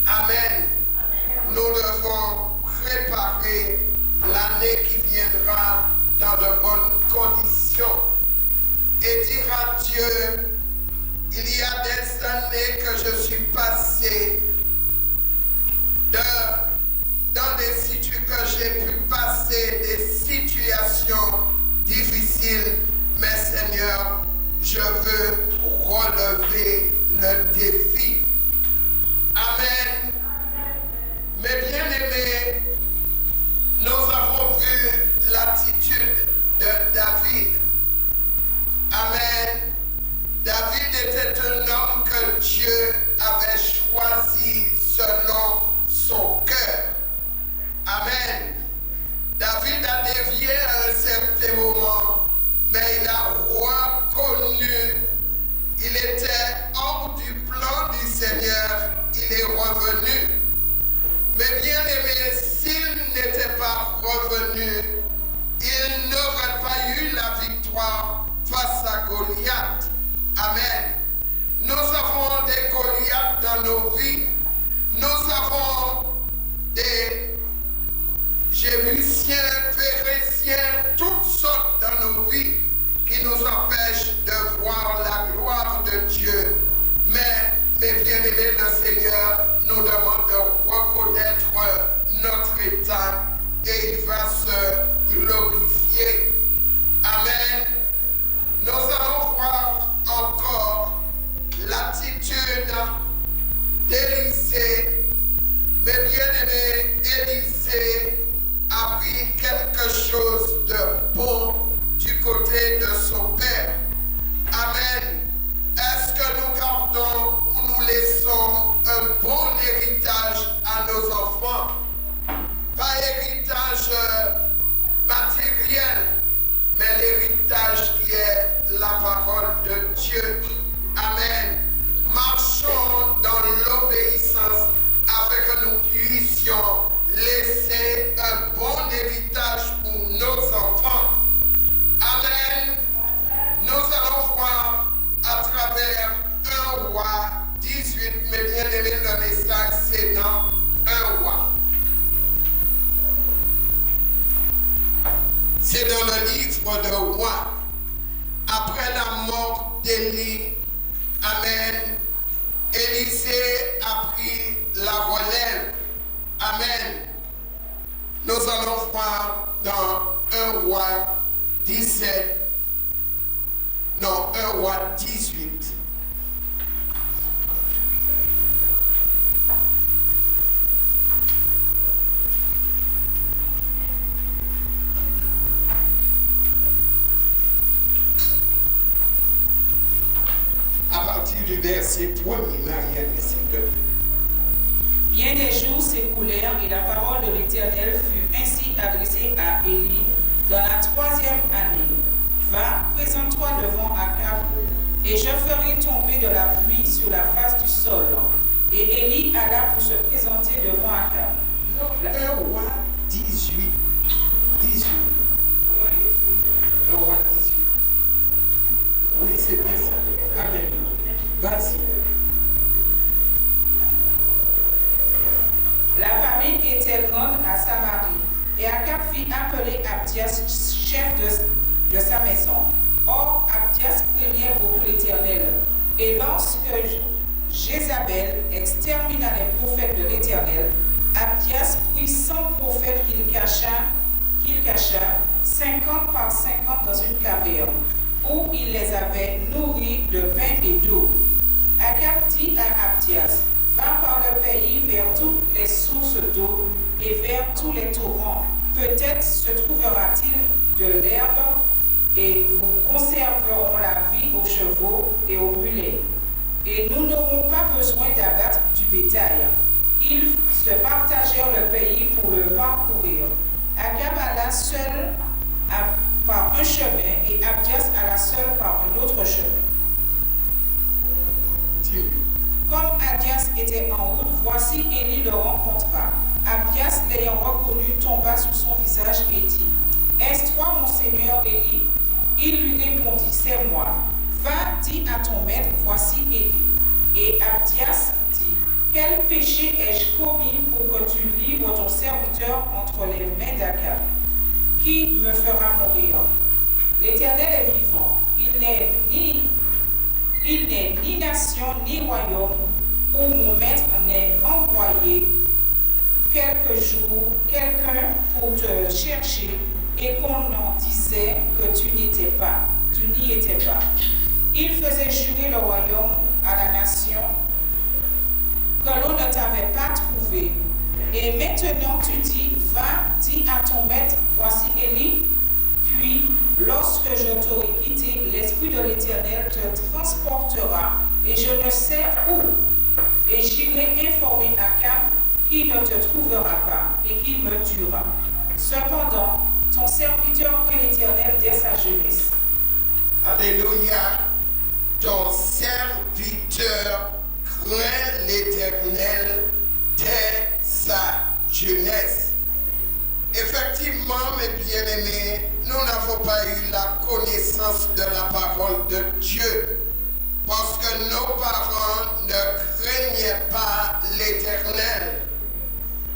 Amen. Amen. Nous devons préparer l'année qui viendra dans de bonnes conditions et dire à Dieu, il y a des années que je suis passé dans des situations que j'ai pu passer, des situations difficiles, mais Seigneur, je veux relever le défi. Amen. Mes bien-aimés, nous avons vu l'attitude de David. Amen. David était un homme que Dieu avait choisi selon son cœur. Amen. David a dévié à un certain moment, mais il a reconnu, il était hors du plan du Seigneur, il est revenu. Mais bien aimé, s'il n'était pas revenu, il n'aurait pas eu la victoire face à Goliath. Amen. Nous avons des Goliaths dans nos vies. Nous avons des Jébusiens, Phérésiens, toutes sortes dans nos vies qui nous empêchent de voir la gloire de Dieu. Mais, mes bien-aimés, le Seigneur nous demande de reconnaître notre état et il va se glorifier. Amen. Nous allons voir encore l'attitude d'Élisée. Mais bien-aimé, Élisée a pris quelque chose de bon du côté de son père. Amen. Est-ce que nous gardons ou nous laissons un bon héritage à nos enfants? Pas héritage matériel, mais l'héritage qui est la parole de Dieu. Amen. Marchons dans l'obéissance afin que nous puissions laisser un bon héritage pour nos enfants. Amen. Nous allons voir à travers 1 Roi 18, mais bien aimé, le message c'est dans 1 Roi. C'est dans le livre de Roi. Après la mort d'Élie, amen, Élisée a pris la relève. Amen. Nous allons voir dans 1 Roi 17, non, 1 Roi 18. À partir du verset 1er, Marianne, s'il te plaît. Bien des jours s'écoulèrent et la parole de l'Éternel fut ainsi adressée à Élie dans la 3e année. Va, présente-toi devant Akab, et je ferai tomber de la pluie sur la face du sol. Et Élie alla pour se présenter devant Akab. 1 Roi 18. 1 Roi 18. Oui, c'est bien ça. Amen. Vas-y. La famine était grande à Samarie, et Akab fit appeler Abdias, de sa maison. Or, Abdias craignait beaucoup l'Éternel. Et lorsque Jézabel extermina les prophètes de l'Éternel, Abdias prit 100 prophètes qu'il cacha 50 par 50 dans une caverne, où il les avait nourris de pain et d'eau. Akab dit à Abdias, va par le pays vers toutes les sources d'eau et vers tous les torrents. Peut-être se trouvera-t-il de l'herbe et vous conserverons la vie aux chevaux et aux mulets. Et nous n'aurons pas besoin d'abattre du bétail. Ils se partagèrent le pays pour le parcourir. Akab alla seul par un chemin et Abdias alla seul par un autre chemin. Comme Abdias était en route, voici Élie le rencontra. Abdias, l'ayant reconnu, tomba sur son visage et dit, « Est-ce toi, mon seigneur Élie ?» Il lui répondit, « C'est moi. Va, dis à ton maître, voici Élie. » Et Abdias dit, « Quel péché ai-je commis pour que tu livres ton serviteur entre les mains d'Akab? Qui me fera mourir? L'Éternel est vivant. Il n'est ni nation ni royaume où mon maître n'ait envoyé quelqu'un pour te chercher et qu'on en disait que tu n'y étais pas. Il faisait jurer le royaume à la nation que l'on ne t'avait pas trouvé. Et maintenant tu dis, va, dis à ton maître, voici Élie. Puis, lorsque je t'aurai quitté, l'Esprit de l'Éternel te transportera, et je ne sais où. Et j'irai informer Akab qui ne te trouvera pas, et qui me tuera. Cependant, ton serviteur craint l'Éternel dès sa jeunesse. Alléluia. Ton serviteur craint l'Éternel dès sa jeunesse. Effectivement, mes bien-aimés, nous n'avons pas eu la connaissance de la parole de Dieu parce que nos parents ne craignaient pas l'Éternel.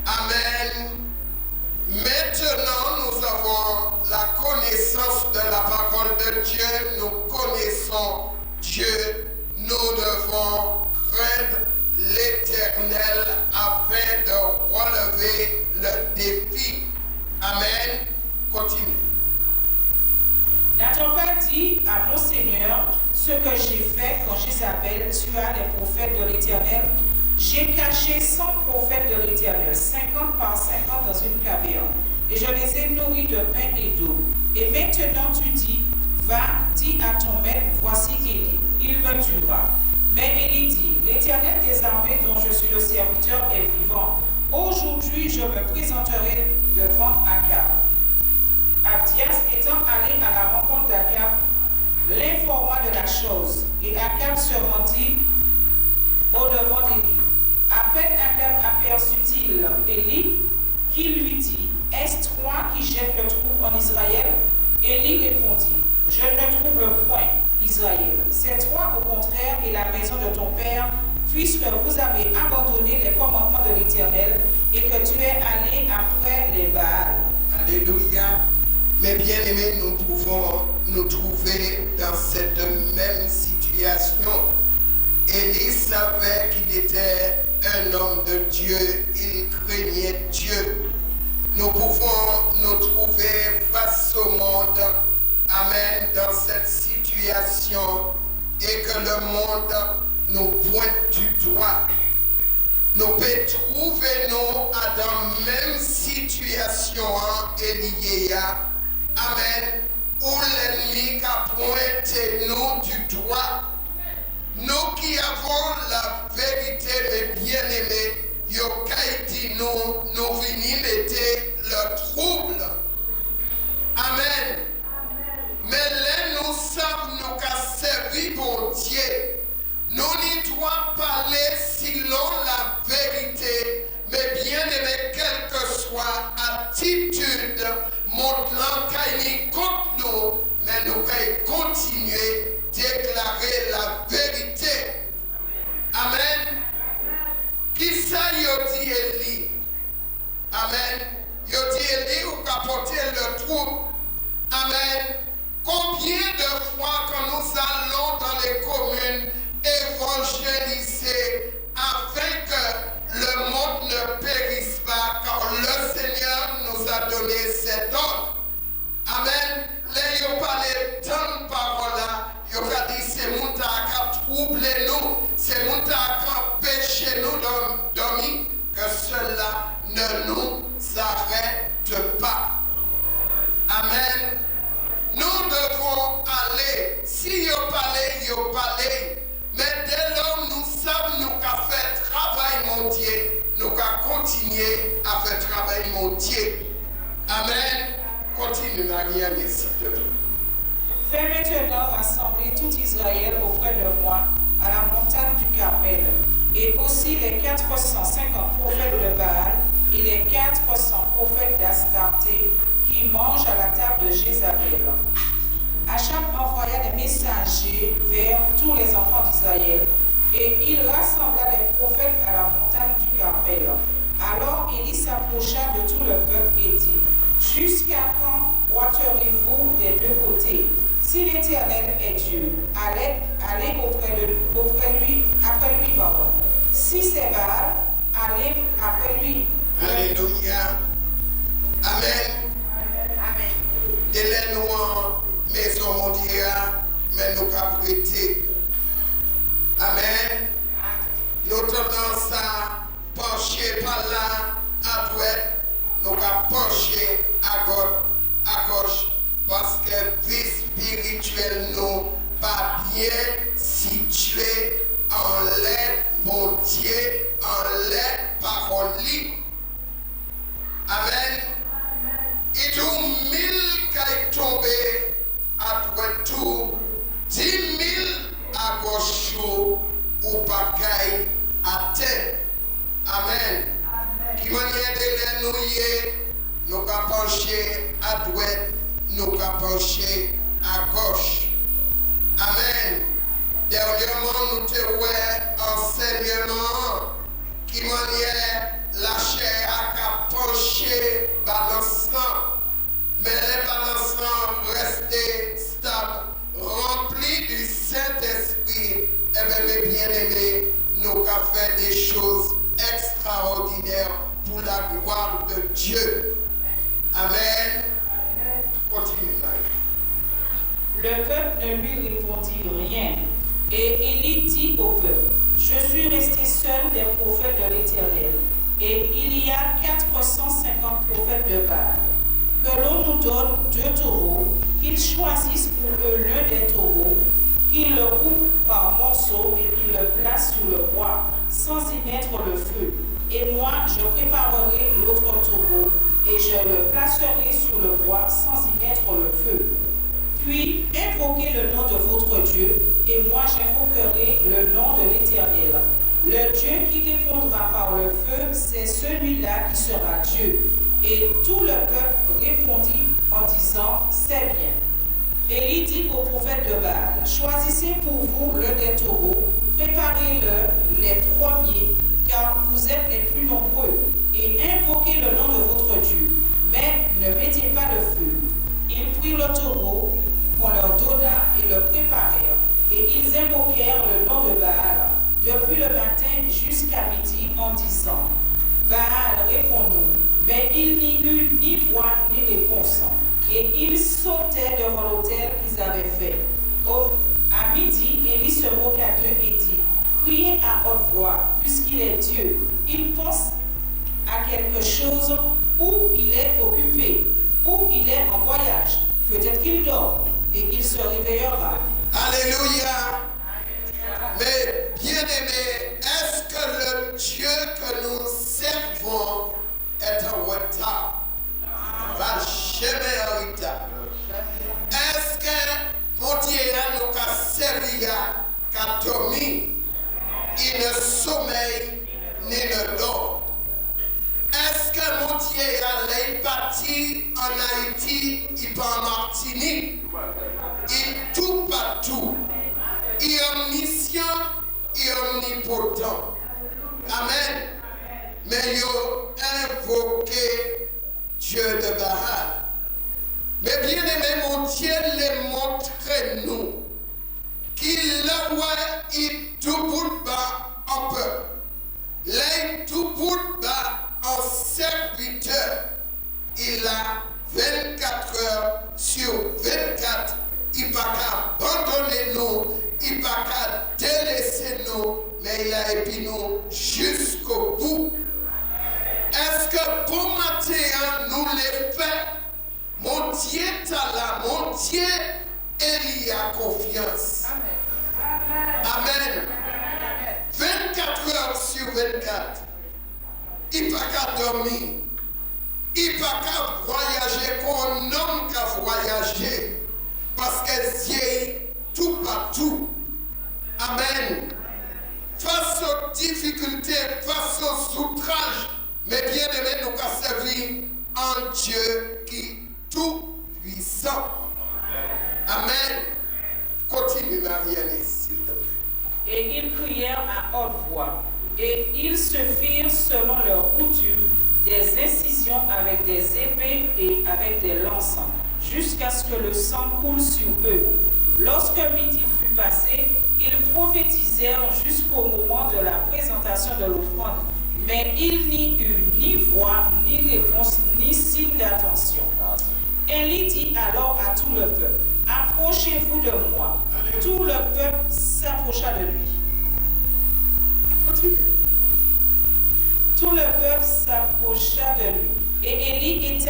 Amen. Maintenant, nous avons la connaissance de la parole de Dieu. Nous connaissons Dieu. Nous devons craindre l'Éternel afin de relever le défi. Amen. Continue. N'a-t-on pas dit à mon Seigneur ce que j'ai fait quand Jézabel tua les prophètes de l'Éternel? J'ai caché 100 prophètes de l'Éternel, 50 par 50 dans une caverne, et je les ai nourris de pain et d'eau. Et maintenant tu dis, va, dis à ton maître, voici Élie, il me tuera. Mais Élie dit, l'Éternel des armées dont je suis le serviteur est vivant. Aujourd'hui, je me présenterai devant Akab. Abdias étant allé à la rencontre d'Akab, l'informa de la chose, et Akab se rendit au-devant d'Élie. À peine Akab aperçut-il Élie, qui lui dit, est-ce toi qui jettes le trouble en Israël? Élie répondit, je ne trouble point Israël. C'est toi au contraire et la maison de ton père, puisque vous avez abandonné les commandements de l'Éternel et que tu es allé après les Baals. Alléluia. Mais bien-aimés, nous pouvons nous trouver dans cette même situation. Élie savait qu'il était un homme de Dieu, il craignait Dieu. Nous pouvons nous trouver face au monde, amen, dans cette situation et que le monde nous pointe du doigt. Nous pouvons trouver nous à dans même situation Élie, amen, où l'ennemi a pointé nous du doigt. Nous qui avons la vérité, mes bien-aimés, Yokai dit nous venons mettre le trouble. Amen. Mais là, nous sommes, nous avons servi pour Dieu. Nous n'y doivent parler selon la vérité, mais bien-aimés, quelle que soit attitude, montrant qu'il contre nous, mais nous pouvons continuer à déclarer la vérité. Amen. Qui ça y dit Élie? Amen. Y dit Élie ou apporter le trouble. Amen. Combien de fois quand nous allons dans les communes évangéliser afin que le monde ne périsse pas, car le Seigneur nous a donné cet ordre. Amen. Les yo parlé tant de paroles là, yo a dit c'est moun ta ka troubler nous, c'est moun ta ka pécher nous dormir, que cela ne nous arrête pas. Amen. Nous devons aller. Si yo parlé, mais dès lors nous savons nous qu'à faire travail mon Dieu, nous qu'à continuer à faire travail mon Dieu. Amen. Continue, Marie-Anne, s'il te plaît. Fais maintenant rassembler tout Israël auprès de moi à la montagne du Carmel, et aussi les 450 prophètes de Baal et les 400 prophètes d'Astarté qui mangent à la table de Jézabel. Achab envoya des messagers vers tous les enfants d'Israël, et il rassembla les prophètes à la montagne du Carmel. Alors Élie s'approcha de tout le peuple et dit: jusqu'à quand boiterez-vous des deux côtés? Si l'Éternel est Dieu, allez après lui. Si c'est Baal, allez après lui. Alléluia. Amen. Amen. Délai nous en maison mondiale, mais nous qu'à prêter. Amen. Nous tendance à pencher par là, à droite, nous qu'à pencher à gauche, parce que vie spirituelle nous pas bien située en l'aide, mon Dieu, en l'aide parole. Amen. Et tout 1000 qui est tombé à droite, tout 10 000 à gauche ou pas à tête. Amen. Qui manière de nous avons penché à droite, nous avons penché à gauche. Amen. Dernièrement, nous avons enseignement qui manière la chair a penché balançant, mais les balançants restaient stables, remplis du Saint-Esprit. Eh bien, mes bien-aimés, nous avons fait des choses extraordinaires pour la gloire de Dieu. Amen. Continue là. Le peuple ne lui répondit rien. Et Élie dit au peuple: je suis resté seul des prophètes de l'Éternel, et il y a 450 prophètes de Baal. Que l'on nous donne 2 taureaux, qu'ils choisissent pour eux l'un des taureaux, qu'ils le coupent par morceaux et qu'ils le placent sur le bois, sans y mettre le feu. Et moi, je préparerai l'autre taureau, et je le placerai sur le bois, sans y mettre le feu. Puis, invoquez le nom de votre Dieu, et moi j'invoquerai le nom de l'Éternel. Le Dieu qui répondra par le feu, c'est celui-là qui sera Dieu. Et tout le peuple répondit en disant: c'est bien. Élie dit aux prophètes de Baal: choisissez pour vous l'un des taureaux, préparez-le les premiers, car vous êtes les plus nombreux, et invoquez le nom de votre Dieu, mais ne mettez pas le feu. Ils prirent le taureau qu'on leur donna et le préparèrent, et ils invoquèrent le nom de Baal depuis le matin jusqu'à midi en disant: Baal, réponds-nous. Mais il n'y eut ni voix ni réponse, et ils sautaient devant l'autel qu'ils avaient fait. À midi, Élie se moqua d'eux et dit: criez à haute voix, puisqu'il est Dieu. Il pense à quelque chose, ou il est occupé, ou il est en voyage. Peut-être qu'il dort, et il se réveillera. Alléluia. Mais bien-aimés, est-ce que le Dieu que nous servons est en retard? Va jamais en retard. Est-ce que mon Dieu nous a servi à dormir? Il ne sommeille ni ne dort. Est-ce que mon Dieu allait partir en Haïti, il part en Martinique? Il tout partout. Il est omniscient, il est omnipotent. Amen. Mais il a invoqué Dieu de Baal. Mais bien aimé, mon Dieu, les mots de nous, qu'il l'envoie et tout bout bas en peuple, les tout bout bas en serviteur. Il a 24 heures sur 24. Il ne va pas abandonner nous, il ne va pas délaisser nous, mais il a épis nous jusqu'au bout. Est-ce que pour matin, nous les fait? Mon Dieu t'a là, mon Dieu, il y a confiance. Amen. 24 heures sur 24. Il ne va pas dormir. Il ne va pas voyager comme un homme qui a voyagé. Parce que Dieu tout partout. Amen. Face aux difficultés, face aux outrages, mais bien aimé, nous avons servi un Dieu qui est tout puissant. Amen. Continue, Marianne, s'il te plaît. Et ils crièrent à haute voix, et ils se firent selon leur coutume des incisions avec des épées et avec des lances, jusqu'à ce que le sang coule sur eux. Lorsque midi fut passé, ils prophétisèrent jusqu'au moment de la présentation de l'offrande, mais il n'y eut ni voix, ni réponse, ni signe d'attention. Élie dit alors à tout le peuple, « Approchez-vous de moi. » Tout le peuple s'approcha de lui. Continue. Tout le peuple s'approcha de lui. Et Élie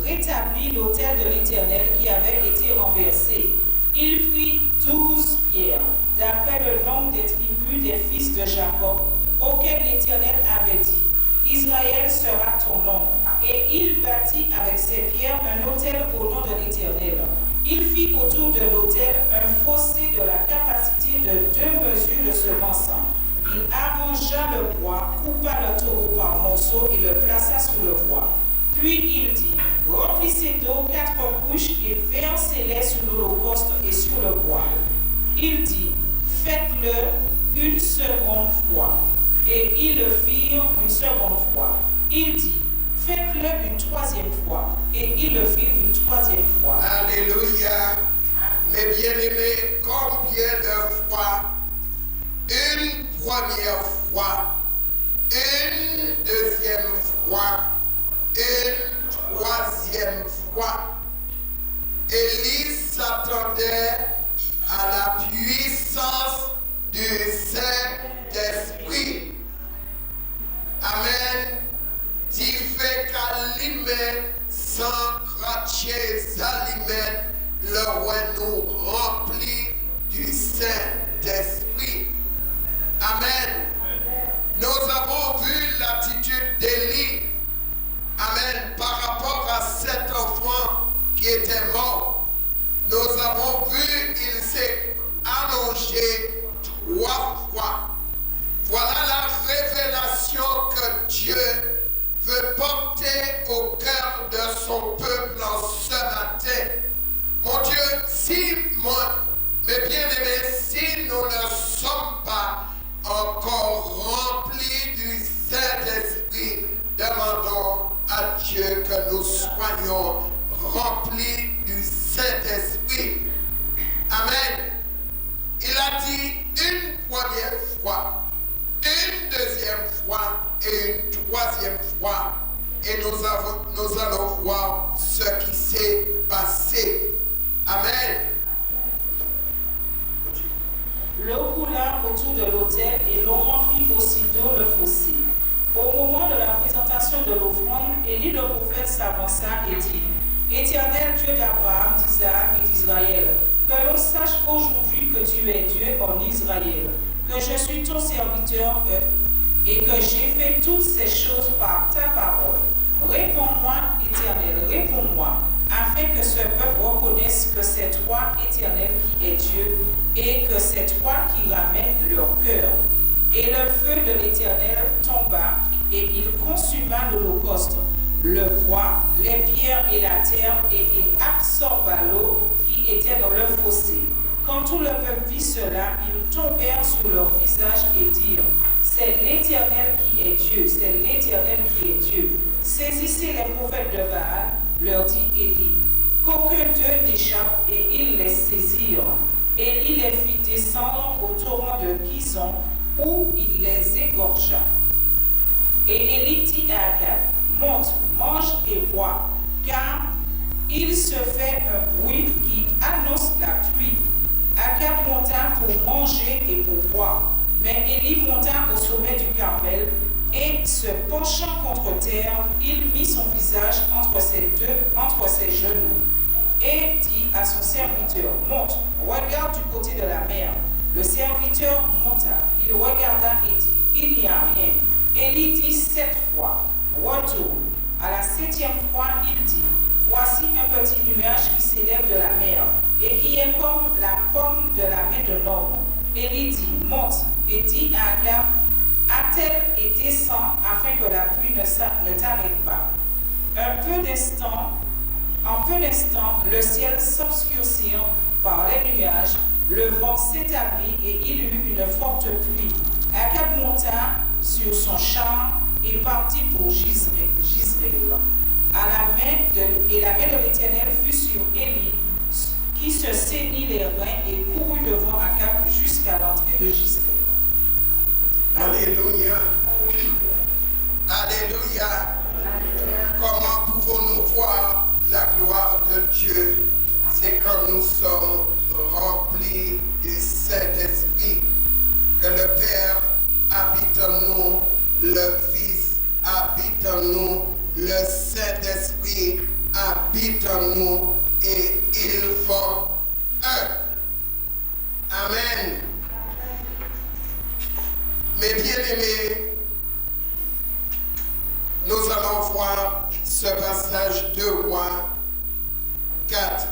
rétablit l'autel de l'Éternel qui avait été renversé. Il prit 12 pierres, d'après le nombre des tribus des fils de Jacob, auxquels l'Éternel avait dit, « Israël sera ton nom. » Et il bâtit avec ces pierres un autel au nom de l'Éternel. Il fit autour de l'autel un fossé de la capacité de 2 mesures de semence. Il arrangea le bois, coupa le taureau par morceaux et le plaça sous le bois. Puis il dit, « Remplissez d'eau 4 couches et versez-les sur l'holocauste et sur le bois. » Il dit, « Faites-le une seconde fois. » Et ils le firent une seconde fois. Il dit, « Faites-le une 3e fois. » Et ils le firent une 3e fois. Alléluia. Mais bien-aimés, combien de fois? Une première fois, une deuxième fois, une 3e fois. Élie s'attendait à la puissance du Saint-Esprit. Amen. Dit fait qu'alimène sans cracher alimène le roi nous remplit du Saint-Esprit. Amen. Nous avons vu l'attitude d'Élie. Amen. Par rapport à cet enfant qui était mort. Nous avons vu qu'il s'est allongé 3 fois. Voilà la révélation que Dieu veut porter au cœur de son peuple en ce matin. Mon Dieu, mes bien-aimés, si nous ne sommes pas encore remplis du Saint-Esprit, demandons à Dieu que nous soyons remplis du Saint-Esprit. Amen. Il a dit une première fois, une deuxième fois et une 3e fois. Et nous allons voir ce qui s'est passé. Amen. L'eau coula autour de l'autel et l'on remplit aussitôt le fossé. Au moment de la présentation de l'offrande, Élie le prophète s'avança et dit, « Éternel Dieu d'Abraham, d'Isaac et d'Israël, que l'on sache aujourd'hui que tu es Dieu en Israël, que je suis ton serviteur et que j'ai fait toutes ces choses par ta parole. Réponds-moi, Éternel, réponds-moi, afin que ce peuple reconnaisse que c'est toi, Éternel, qui es Dieu, et que c'est toi qui ramènes leur cœur. » Et le feu de l'Éternel tomba, et il consuma l'holocauste, le bois, les pierres et la terre, et il absorba l'eau qui était dans le fossé. Quand tout le peuple vit cela, ils tombèrent sur leur visage et dirent, « C'est l'Éternel qui est Dieu, c'est l'Éternel qui est Dieu. » Saisissez les prophètes de Baal, leur dit Élie. qu'aucun d'eux n'échappe, et ils les saisirent. Et il les fit descendre au torrent de Kison, où il les égorgea. Et Élie dit à Akab, monte, mange et bois, car il se fait un bruit qui annonce la pluie. Akab monta pour manger et pour boire, mais Élie monta au sommet du Carmel, et se penchant contre terre, il mit son visage entre ses genoux, et dit à son serviteur, monte, regarde du côté de la mer. Le serviteur monta, il regarda et dit, il n'y a rien. Élie dit 7 fois, retourne. À la 7e fois, il dit, voici un petit nuage qui s'élève de la mer, et qui est comme la paume de la main d'un homme. Élie dit, monte, et dit à Akab, attelle et descends, afin que la pluie ne t'arrête pas. En peu d'instants, le ciel s'obscurcit par les nuages, le vent s'établit et il y eut une forte pluie. Akab monta sur son char et partit pour Jizréel. La main de l'Éternel fut sur Élie, qui se saignit les reins et courut devant Akab jusqu'à l'entrée de Jizréel. Alléluia. Alléluia. Comment pouvons-nous voir la gloire de Dieu? C'est quand nous sommes remplis du Saint-Esprit, que le Père habite en nous, le Fils habite en nous, le Saint-Esprit habite en nous et ils font un. Amen. Mes bien-aimés, nous allons voir ce passage de Rois 4,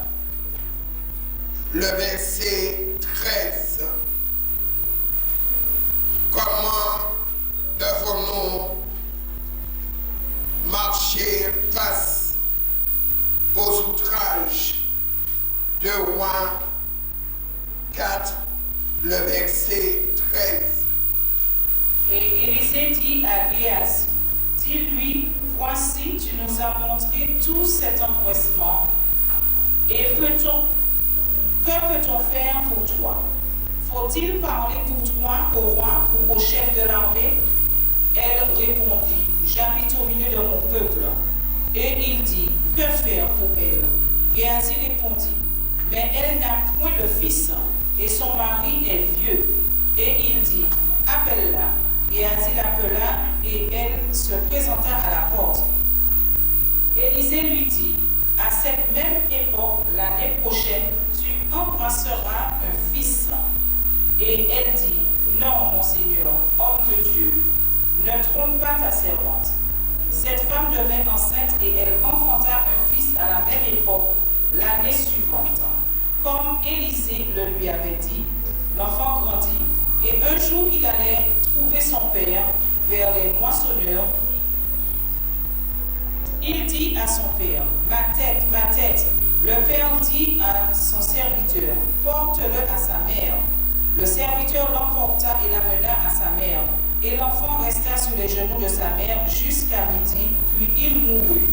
le verset 13. Comment devons-nous marcher face aux outrages de Rois 4, le verset 13. Et Élisée dit à Géasi, dis-lui, voici, tu nous as montré tout cet empressement, et que peut-on faire pour toi? Faut-il parler pour toi au roi ou au chef de l'armée? Elle répondit, j'habite au milieu de mon peuple. Et il dit, que faire pour elle? Géasi répondit, mais elle n'a point de fils, et son mari est vieux. Et il dit, appelle-la. Géasi l'appela, et elle se présenta à la porte. Élisée lui dit, à cette même époque, l'année prochaine, tu embrasseras un fils. Et elle dit, non, mon Seigneur, homme de Dieu, ne trompe pas ta servante. Cette femme devint enceinte et elle enfanta un fils à la même époque, l'année suivante. Comme Élisée le lui avait dit, l'enfant grandit, et un jour qu'il allait trouver son père vers les moissonneurs, il dit à son père, ma tête, ma tête. Le père dit à son serviteur, porte-le à sa mère. Le serviteur l'emporta et l'amena à sa mère. Et l'enfant resta sur les genoux de sa mère jusqu'à midi, puis il mourut.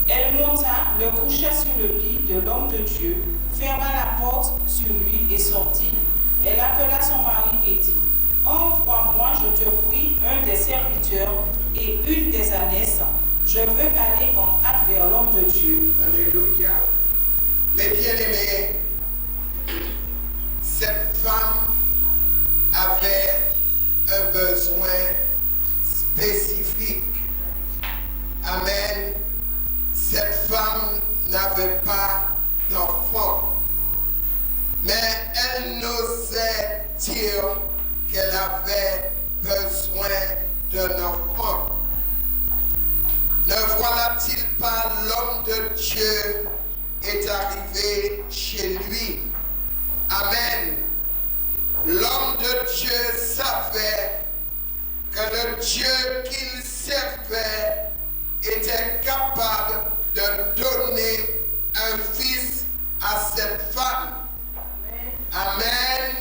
Elle monta, le coucha sur le lit de l'homme de Dieu, ferma la porte sur lui et sortit. Elle appela son mari et dit, envoie-moi, je te prie, un des serviteurs et une des ânesses. Je veux aller en hâte vers l'homme de Dieu. Alléluia. Mes bien-aimés, cette femme avait un besoin spécifique. Amen. Cette femme n'avait pas d'enfant, mais elle n'osait dire qu'elle avait besoin d'un enfant. Ne voilà-t-il pas l'homme de Dieu est arrivé chez lui? Amen. L'homme de Dieu savait que le Dieu qu'il servait était capable de donner un fils à cette femme. Amen.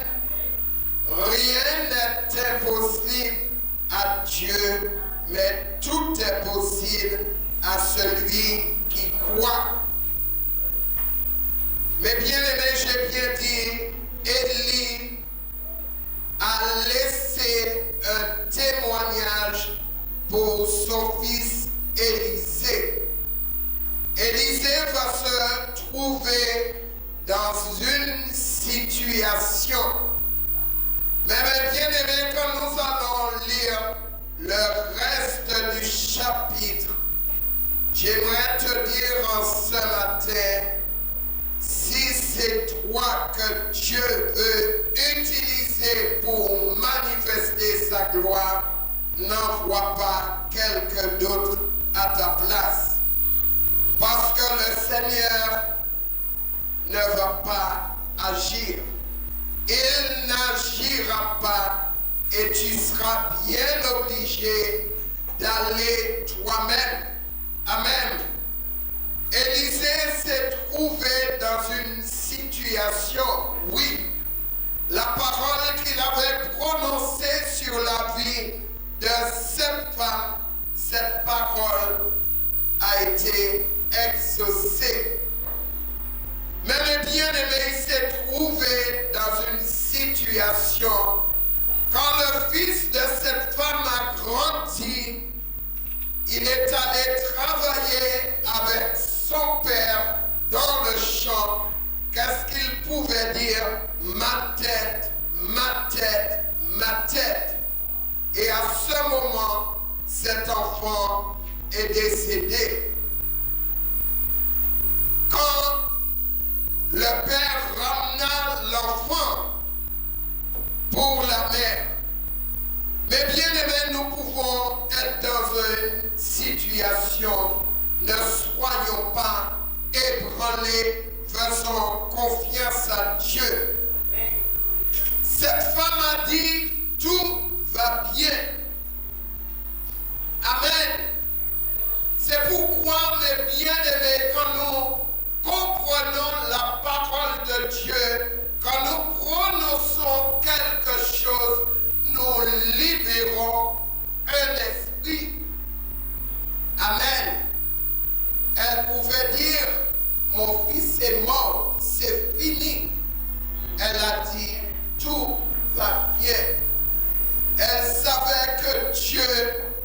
Rien n'est impossible à Dieu, mais tout est possible à celui qui croit. Mais bien aimé, j'ai bien dit, Élie a laissé un témoignage pour son fils Élisée. Élisée va se trouver dans une situation. Mais bien aimé, quand nous allons lire le reste du chapitre, j'aimerais te dire en ce matin, si c'est toi que Dieu veut utiliser pour manifester sa gloire, n'envoie pas quelqu'un d'autre à ta place. Parce que le Seigneur ne va pas agir. Il n'agira pas et tu seras bien obligé d'aller toi-même. Amen. Élisée s'est trouvé dans une situation, oui. La parole qu'il avait prononcée sur la vie de cette femme, cette parole a été exaucée. Mais le bien-aimé s'est trouvé dans une situation, quand le fils de cette femme a grandi, il est allé travailler avec son père dans le champ. Qu'est-ce qu'il pouvait dire? Ma tête, ma tête, ma tête. Et à ce moment, cet enfant est décédé. Quand le père ramena l'enfant pour la mère, mais bien aimé, nous pouvons être dans une situation, ne soyons pas ébranlés, faisons confiance à Dieu. Cette femme a dit, tout va bien. Amen. C'est pourquoi, mes bien-aimés, quand nous comprenons la parole de Dieu, quand nous prononçons quelque chose, nous libérons un esprit. Amen. Elle pouvait dire, mon fils est mort, c'est fini. Elle a dit, tout va bien. Elle savait que Dieu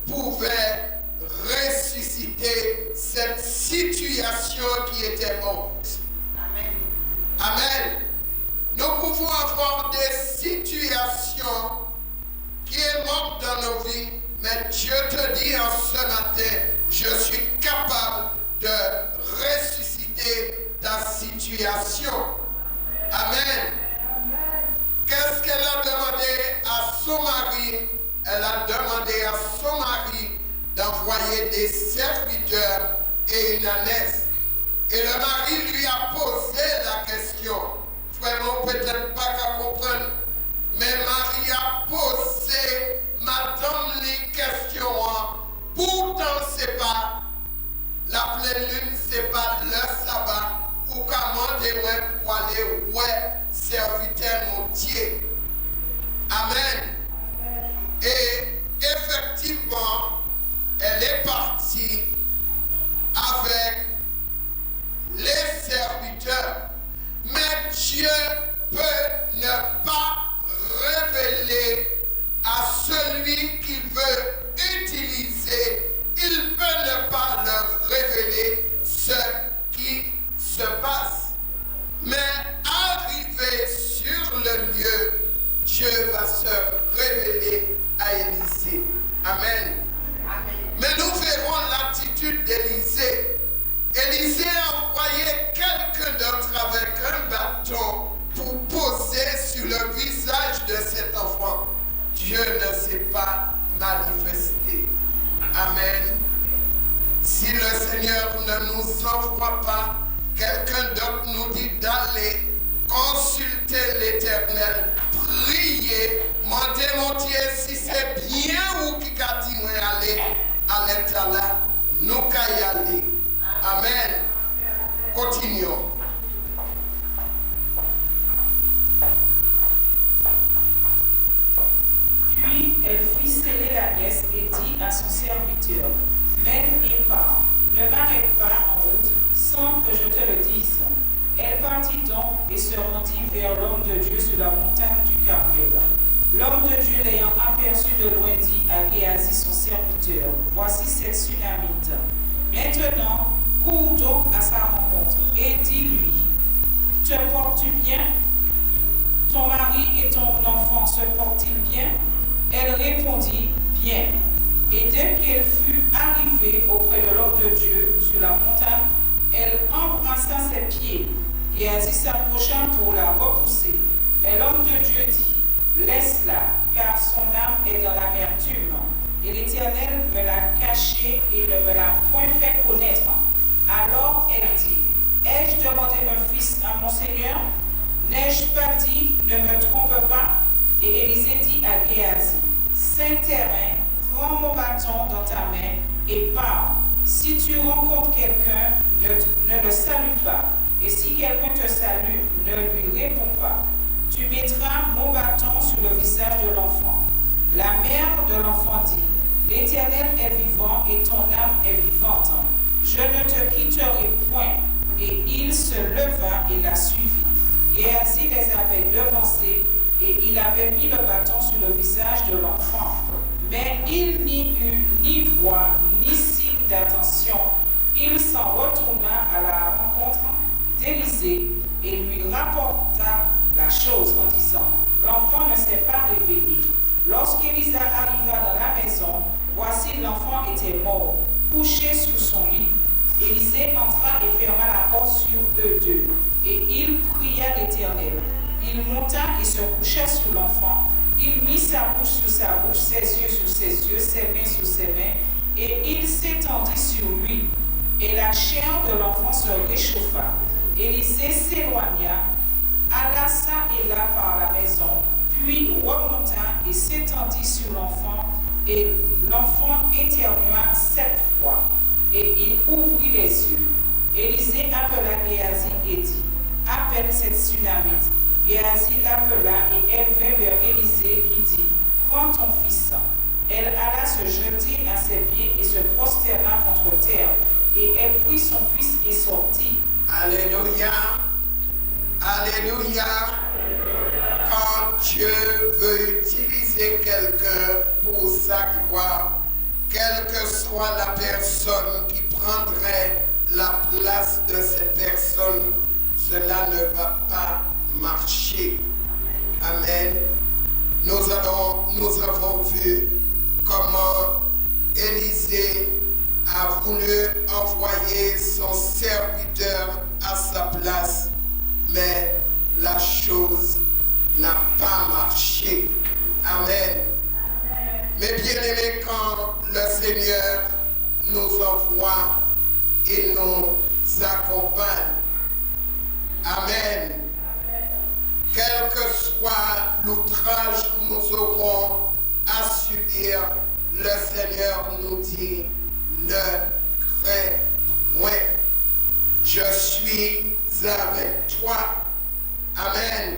pouvait ressusciter cette situation qui était morte. Amen. Amen. Nous pouvons avoir des situations qui est morte dans nos vies, mais Dieu te dit en ce matin, je suis capable de ressusciter ta situation. Amen. Qu'est-ce qu'elle a demandé à son mari? Elle a demandé à son mari d'envoyer des serviteurs et une ânesse. Et le mari lui a posé la question. Vraiment, peut-être pas qu'à comprendre, mais Marie a posé madame les questions. Pourtant, c'est pas la pleine lune, c'est pas le sabbat. Ou comment t'aimerais pour aller, ouais, serviteur mon Dieu. Amen. Et effectivement, elle est partie avec les serviteurs. Mais Dieu peut ne pas révéler à celui qu'il veut utiliser. Il peut ne pas leur révéler ce qui se passe. Mais arrivé sur le lieu, Dieu va se révéler à Élisée. Amen. Amen. Mais nous verrons l'attitude d'Élisée. Élisée a envoyé quelqu'un d'autre avec un bâton pour poser sur le visage de cet enfant. Dieu ne s'est pas manifesté. Amen. Si le Seigneur ne nous envoie pas, quelqu'un d'autre nous dit d'aller consulter l'Éternel, prier, demander mon Dieu si c'est bien ou qui a dit aller à l'Éternel, nous qu'à y aller. Amen. Continuons. Puis elle fit sceller la nièce et dit à son serviteur, mène et pars, ne m'arrête pas en route sans que je te le dise. Elle partit donc et se rendit vers l'homme de Dieu sur la montagne du Carmel. L'homme de Dieu l'ayant aperçu de loin dit à Géasi son serviteur, « Voici cette Sunamite. Maintenant, cours donc à sa rencontre et dis-lui, te portes-tu bien? Ton mari et ton enfant se portent-ils bien? » Elle répondit, « Bien. » Et dès qu'elle fut arrivée auprès de l'homme de Dieu sur la montagne, elle embrassa ses pieds. Géasi s'approcha pour la repousser. Mais l'homme de Dieu dit, « Laisse-la, car son âme est dans l'amertume. Et l'Éternel me l'a cachée et ne me l'a point fait connaître. » Alors elle dit, « Ai-je demandé un fils à mon Seigneur? N'ai-je pas dit, ne me trompe pas? » Et Élisée dit à Géasi, « Saint-Terrain, prends mon bâton dans ta main et pars. Si tu rencontres quelqu'un, ne le salue pas. Et si quelqu'un te salue, ne lui réponds pas. Tu mettras mon bâton sur le visage de l'enfant. » La mère de l'enfant dit, « L'Éternel est vivant et ton âme est vivante. Je ne te quitterai point. » Et il se leva et la suivit. Géasi les avait devancés et il avait mis le bâton sur le visage de l'enfant. Mais il n'y eut ni voix ni signe d'attention. Il s'en retourna à la rencontre d'Élisée et lui rapporta la chose en disant, « L'enfant ne s'est pas réveillé. » Lorsqu'Élisa arriva dans la maison, voici l'enfant était mort, couché sur son lit. Élisée entra et ferma la porte sur eux deux, et il pria l'Éternel. Il monta et se coucha sur l'enfant. Il mit sa bouche sur sa bouche, ses yeux sur ses yeux, ses mains sur ses mains, et il s'étendit sur lui. Et la chair de l'enfant se réchauffa. Élisée s'éloigna, alla çà et là par la maison, puis remonta et s'étendit sur l'enfant, et l'enfant éternua 7 fois, et il ouvrit les yeux. Élisée appela Géasi et dit, « Appelle cette Sunamite. » Géasi l'appela et elle vint vers Élisée qui dit, « Prends ton fils. » Elle alla se jeter à ses pieds et se prosterna contre terre, et elle prit son fils et sortit. Alléluia. Alléluia. Quand Dieu veut utiliser quelqu'un pour sa gloire, quelle que soit la personne qui prendrait la place de cette personne, cela ne va pas marcher. Amen. Nous avons vu comment Élisée a voulu envoyer son serviteur à sa place, mais la chose n'a pas marché. Amen. Mais bien aimés, quand le Seigneur nous envoie et nous accompagne, amen, quel que soit l'outrage que nous aurons à subir, le Seigneur nous dit, ne crains point, je suis avec toi. Amen.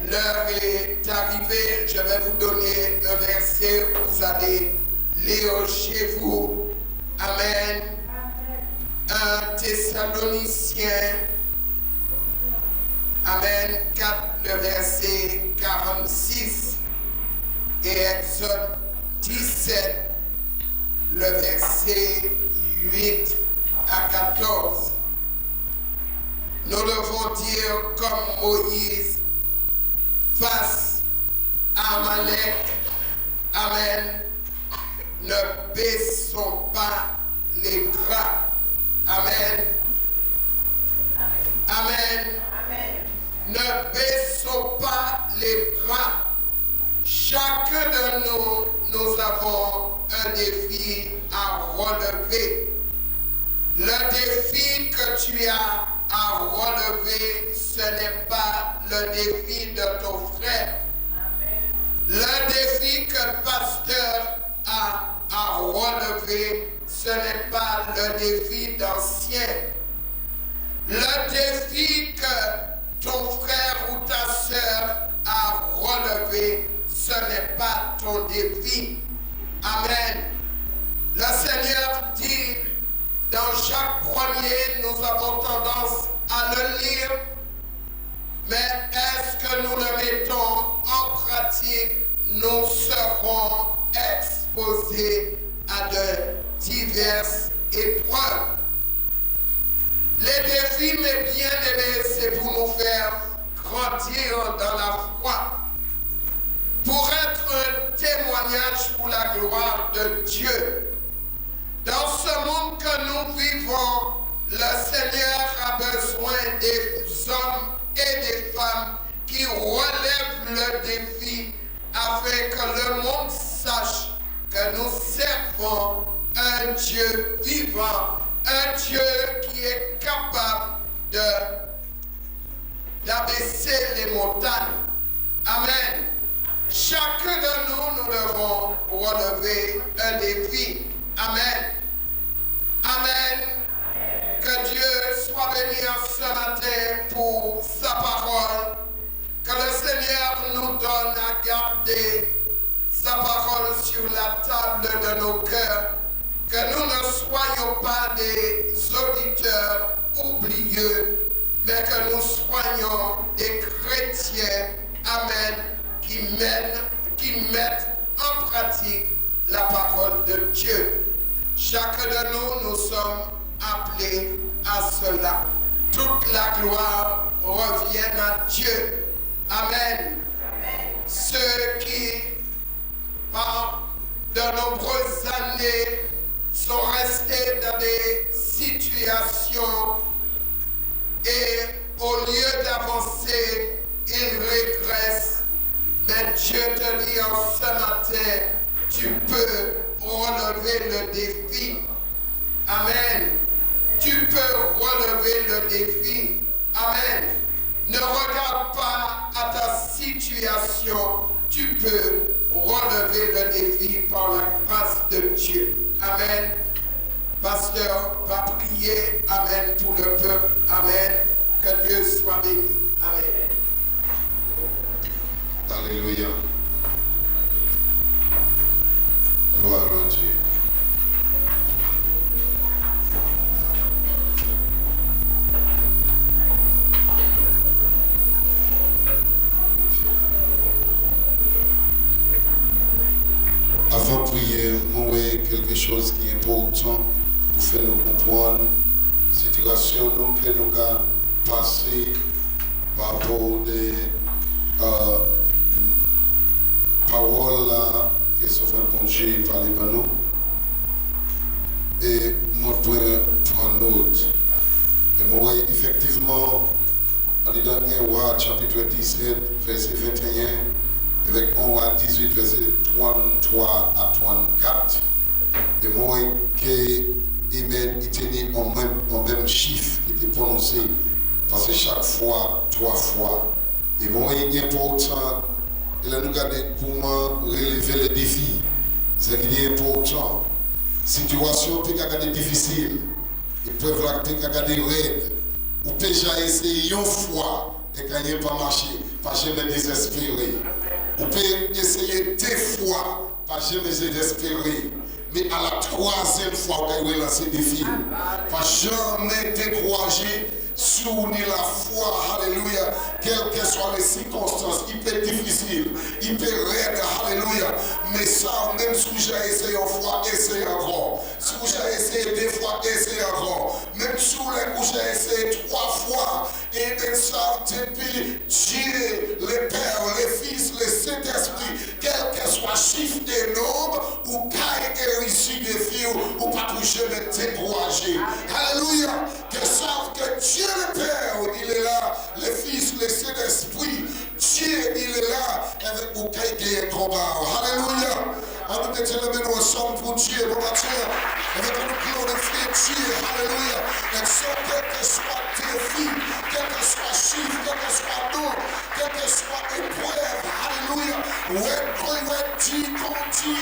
L'heure est arrivée, je vais vous donner un verset, vous allez lire chez vous. Amen. 1 Thessaloniciens, Amen, 4, le verset 46, et Exode 17, le verset 8 à 14. Nous devons dire comme Moïse, face à Amalek, amen, ne baissons pas les bras. Amen. Amen. Ne baissons pas les bras. Chacun de nous avons un défi à relever. Le défi que tu as à relever, ce n'est pas le défi de ton frère. Amen. Le défi que pasteur a à relever, ce n'est pas le défi d'ancien. Le défi que ton frère ou ta sœur a relevé, ce n'est pas ton défi. Amen. Le Seigneur dit, dans Jacques 1er, nous avons tendance à le lire, exposés à de diverses épreuves. Les défis, mes bien-aimés, c'est pour nous faire grandir dans la foi, pour être un témoignage pour la gloire de Dieu. Dans ce monde que nous vivons, le Seigneur a besoin des hommes et des femmes qui relèvent le défi afin que le monde sache que nous servons un Dieu vivant, un Dieu qui est capable d'abaisser les montagnes. Amen. Chacun de nous devons relever un défi. Amen. Amen. Que Dieu soit béni en ce matin pour sa parole. Que le Seigneur nous donne à garder sa parole sur la table de nos cœurs. Que nous ne soyons pas des auditeurs oublieux, mais que nous soyons des chrétiens, amen, qui mettent en pratique la parole de Dieu. Chacun de nous sommes appelés à cela. Toute la gloire revient à Dieu. Amen. Ceux qui, par de nombreuses années, sont restés dans des situations et au lieu d'avancer, ils régressent. Mais Dieu te dit en ce matin, tu peux relever le défi. Amen. Tu peux relever le défi. Amen. Ne regarde pas à ta situation. Tu peux relever le défi par la grâce de Dieu. Amen. Pasteur va prier. Amen. Pour le peuple. Amen. Que Dieu soit béni. Amen. Alléluia. Gloire à Dieu. Avant de prier, moi, quelque chose qui est important pour faire nous comprendre la situation que nous avons passée par rapport des paroles que Sophie bon Dieu parlait par nous. Et moi, je dois prendre note. Et moi, effectivement, dans le dernier roi, chapitre 17, verset 21, avec 1 roi 18, verset 33 à 34, et moi, il tenait en même chiffre qui était prononcé, parce que chaque fois, 3 fois. Et moi, il est important, et là, nous regardons comment relever les défis. C'est ce qui est important. Situation peut être difficile, épreuve là peut être raide, ou peut déjà essayer une fois et quand il pas marché, pas jamais désespéré. Ou peut essayer 2 fois, pas jamais désespéré. Mais à la 3e fois, quand il lance le défi, pas jamais découragé. Soutenir la foi, alléluia, quelles que soient les circonstances, il peut être difficile, il peut raide, alléluia, mais ça, même si j'ai essayé une fois, essayez encore, si j'ai essayé 2 fois, essayez encore, même si j'ai essayé 3 fois, et même ça, depuis Dieu, le Père, le Fils, le Saint-Esprit, quel que soit le chiffre des nombres, ou caille réussi des filles, ou pas toucher me décourager, alléluia, que savent que Dieu le Père, il est là, le Fils, le Saint-Esprit, Dieu, il est là, avec vous qui est combat. Alléluia. Alors, nous te nous ensemble pour Dieu, mon Dieu, avec nous glorifier Dieu. Alléluia. Et ça, quel que soit défi, quel que soit chiffre, quel que soit nom, quel que soit épreuve. Alléluia. Ouais, dit, qu'on dit,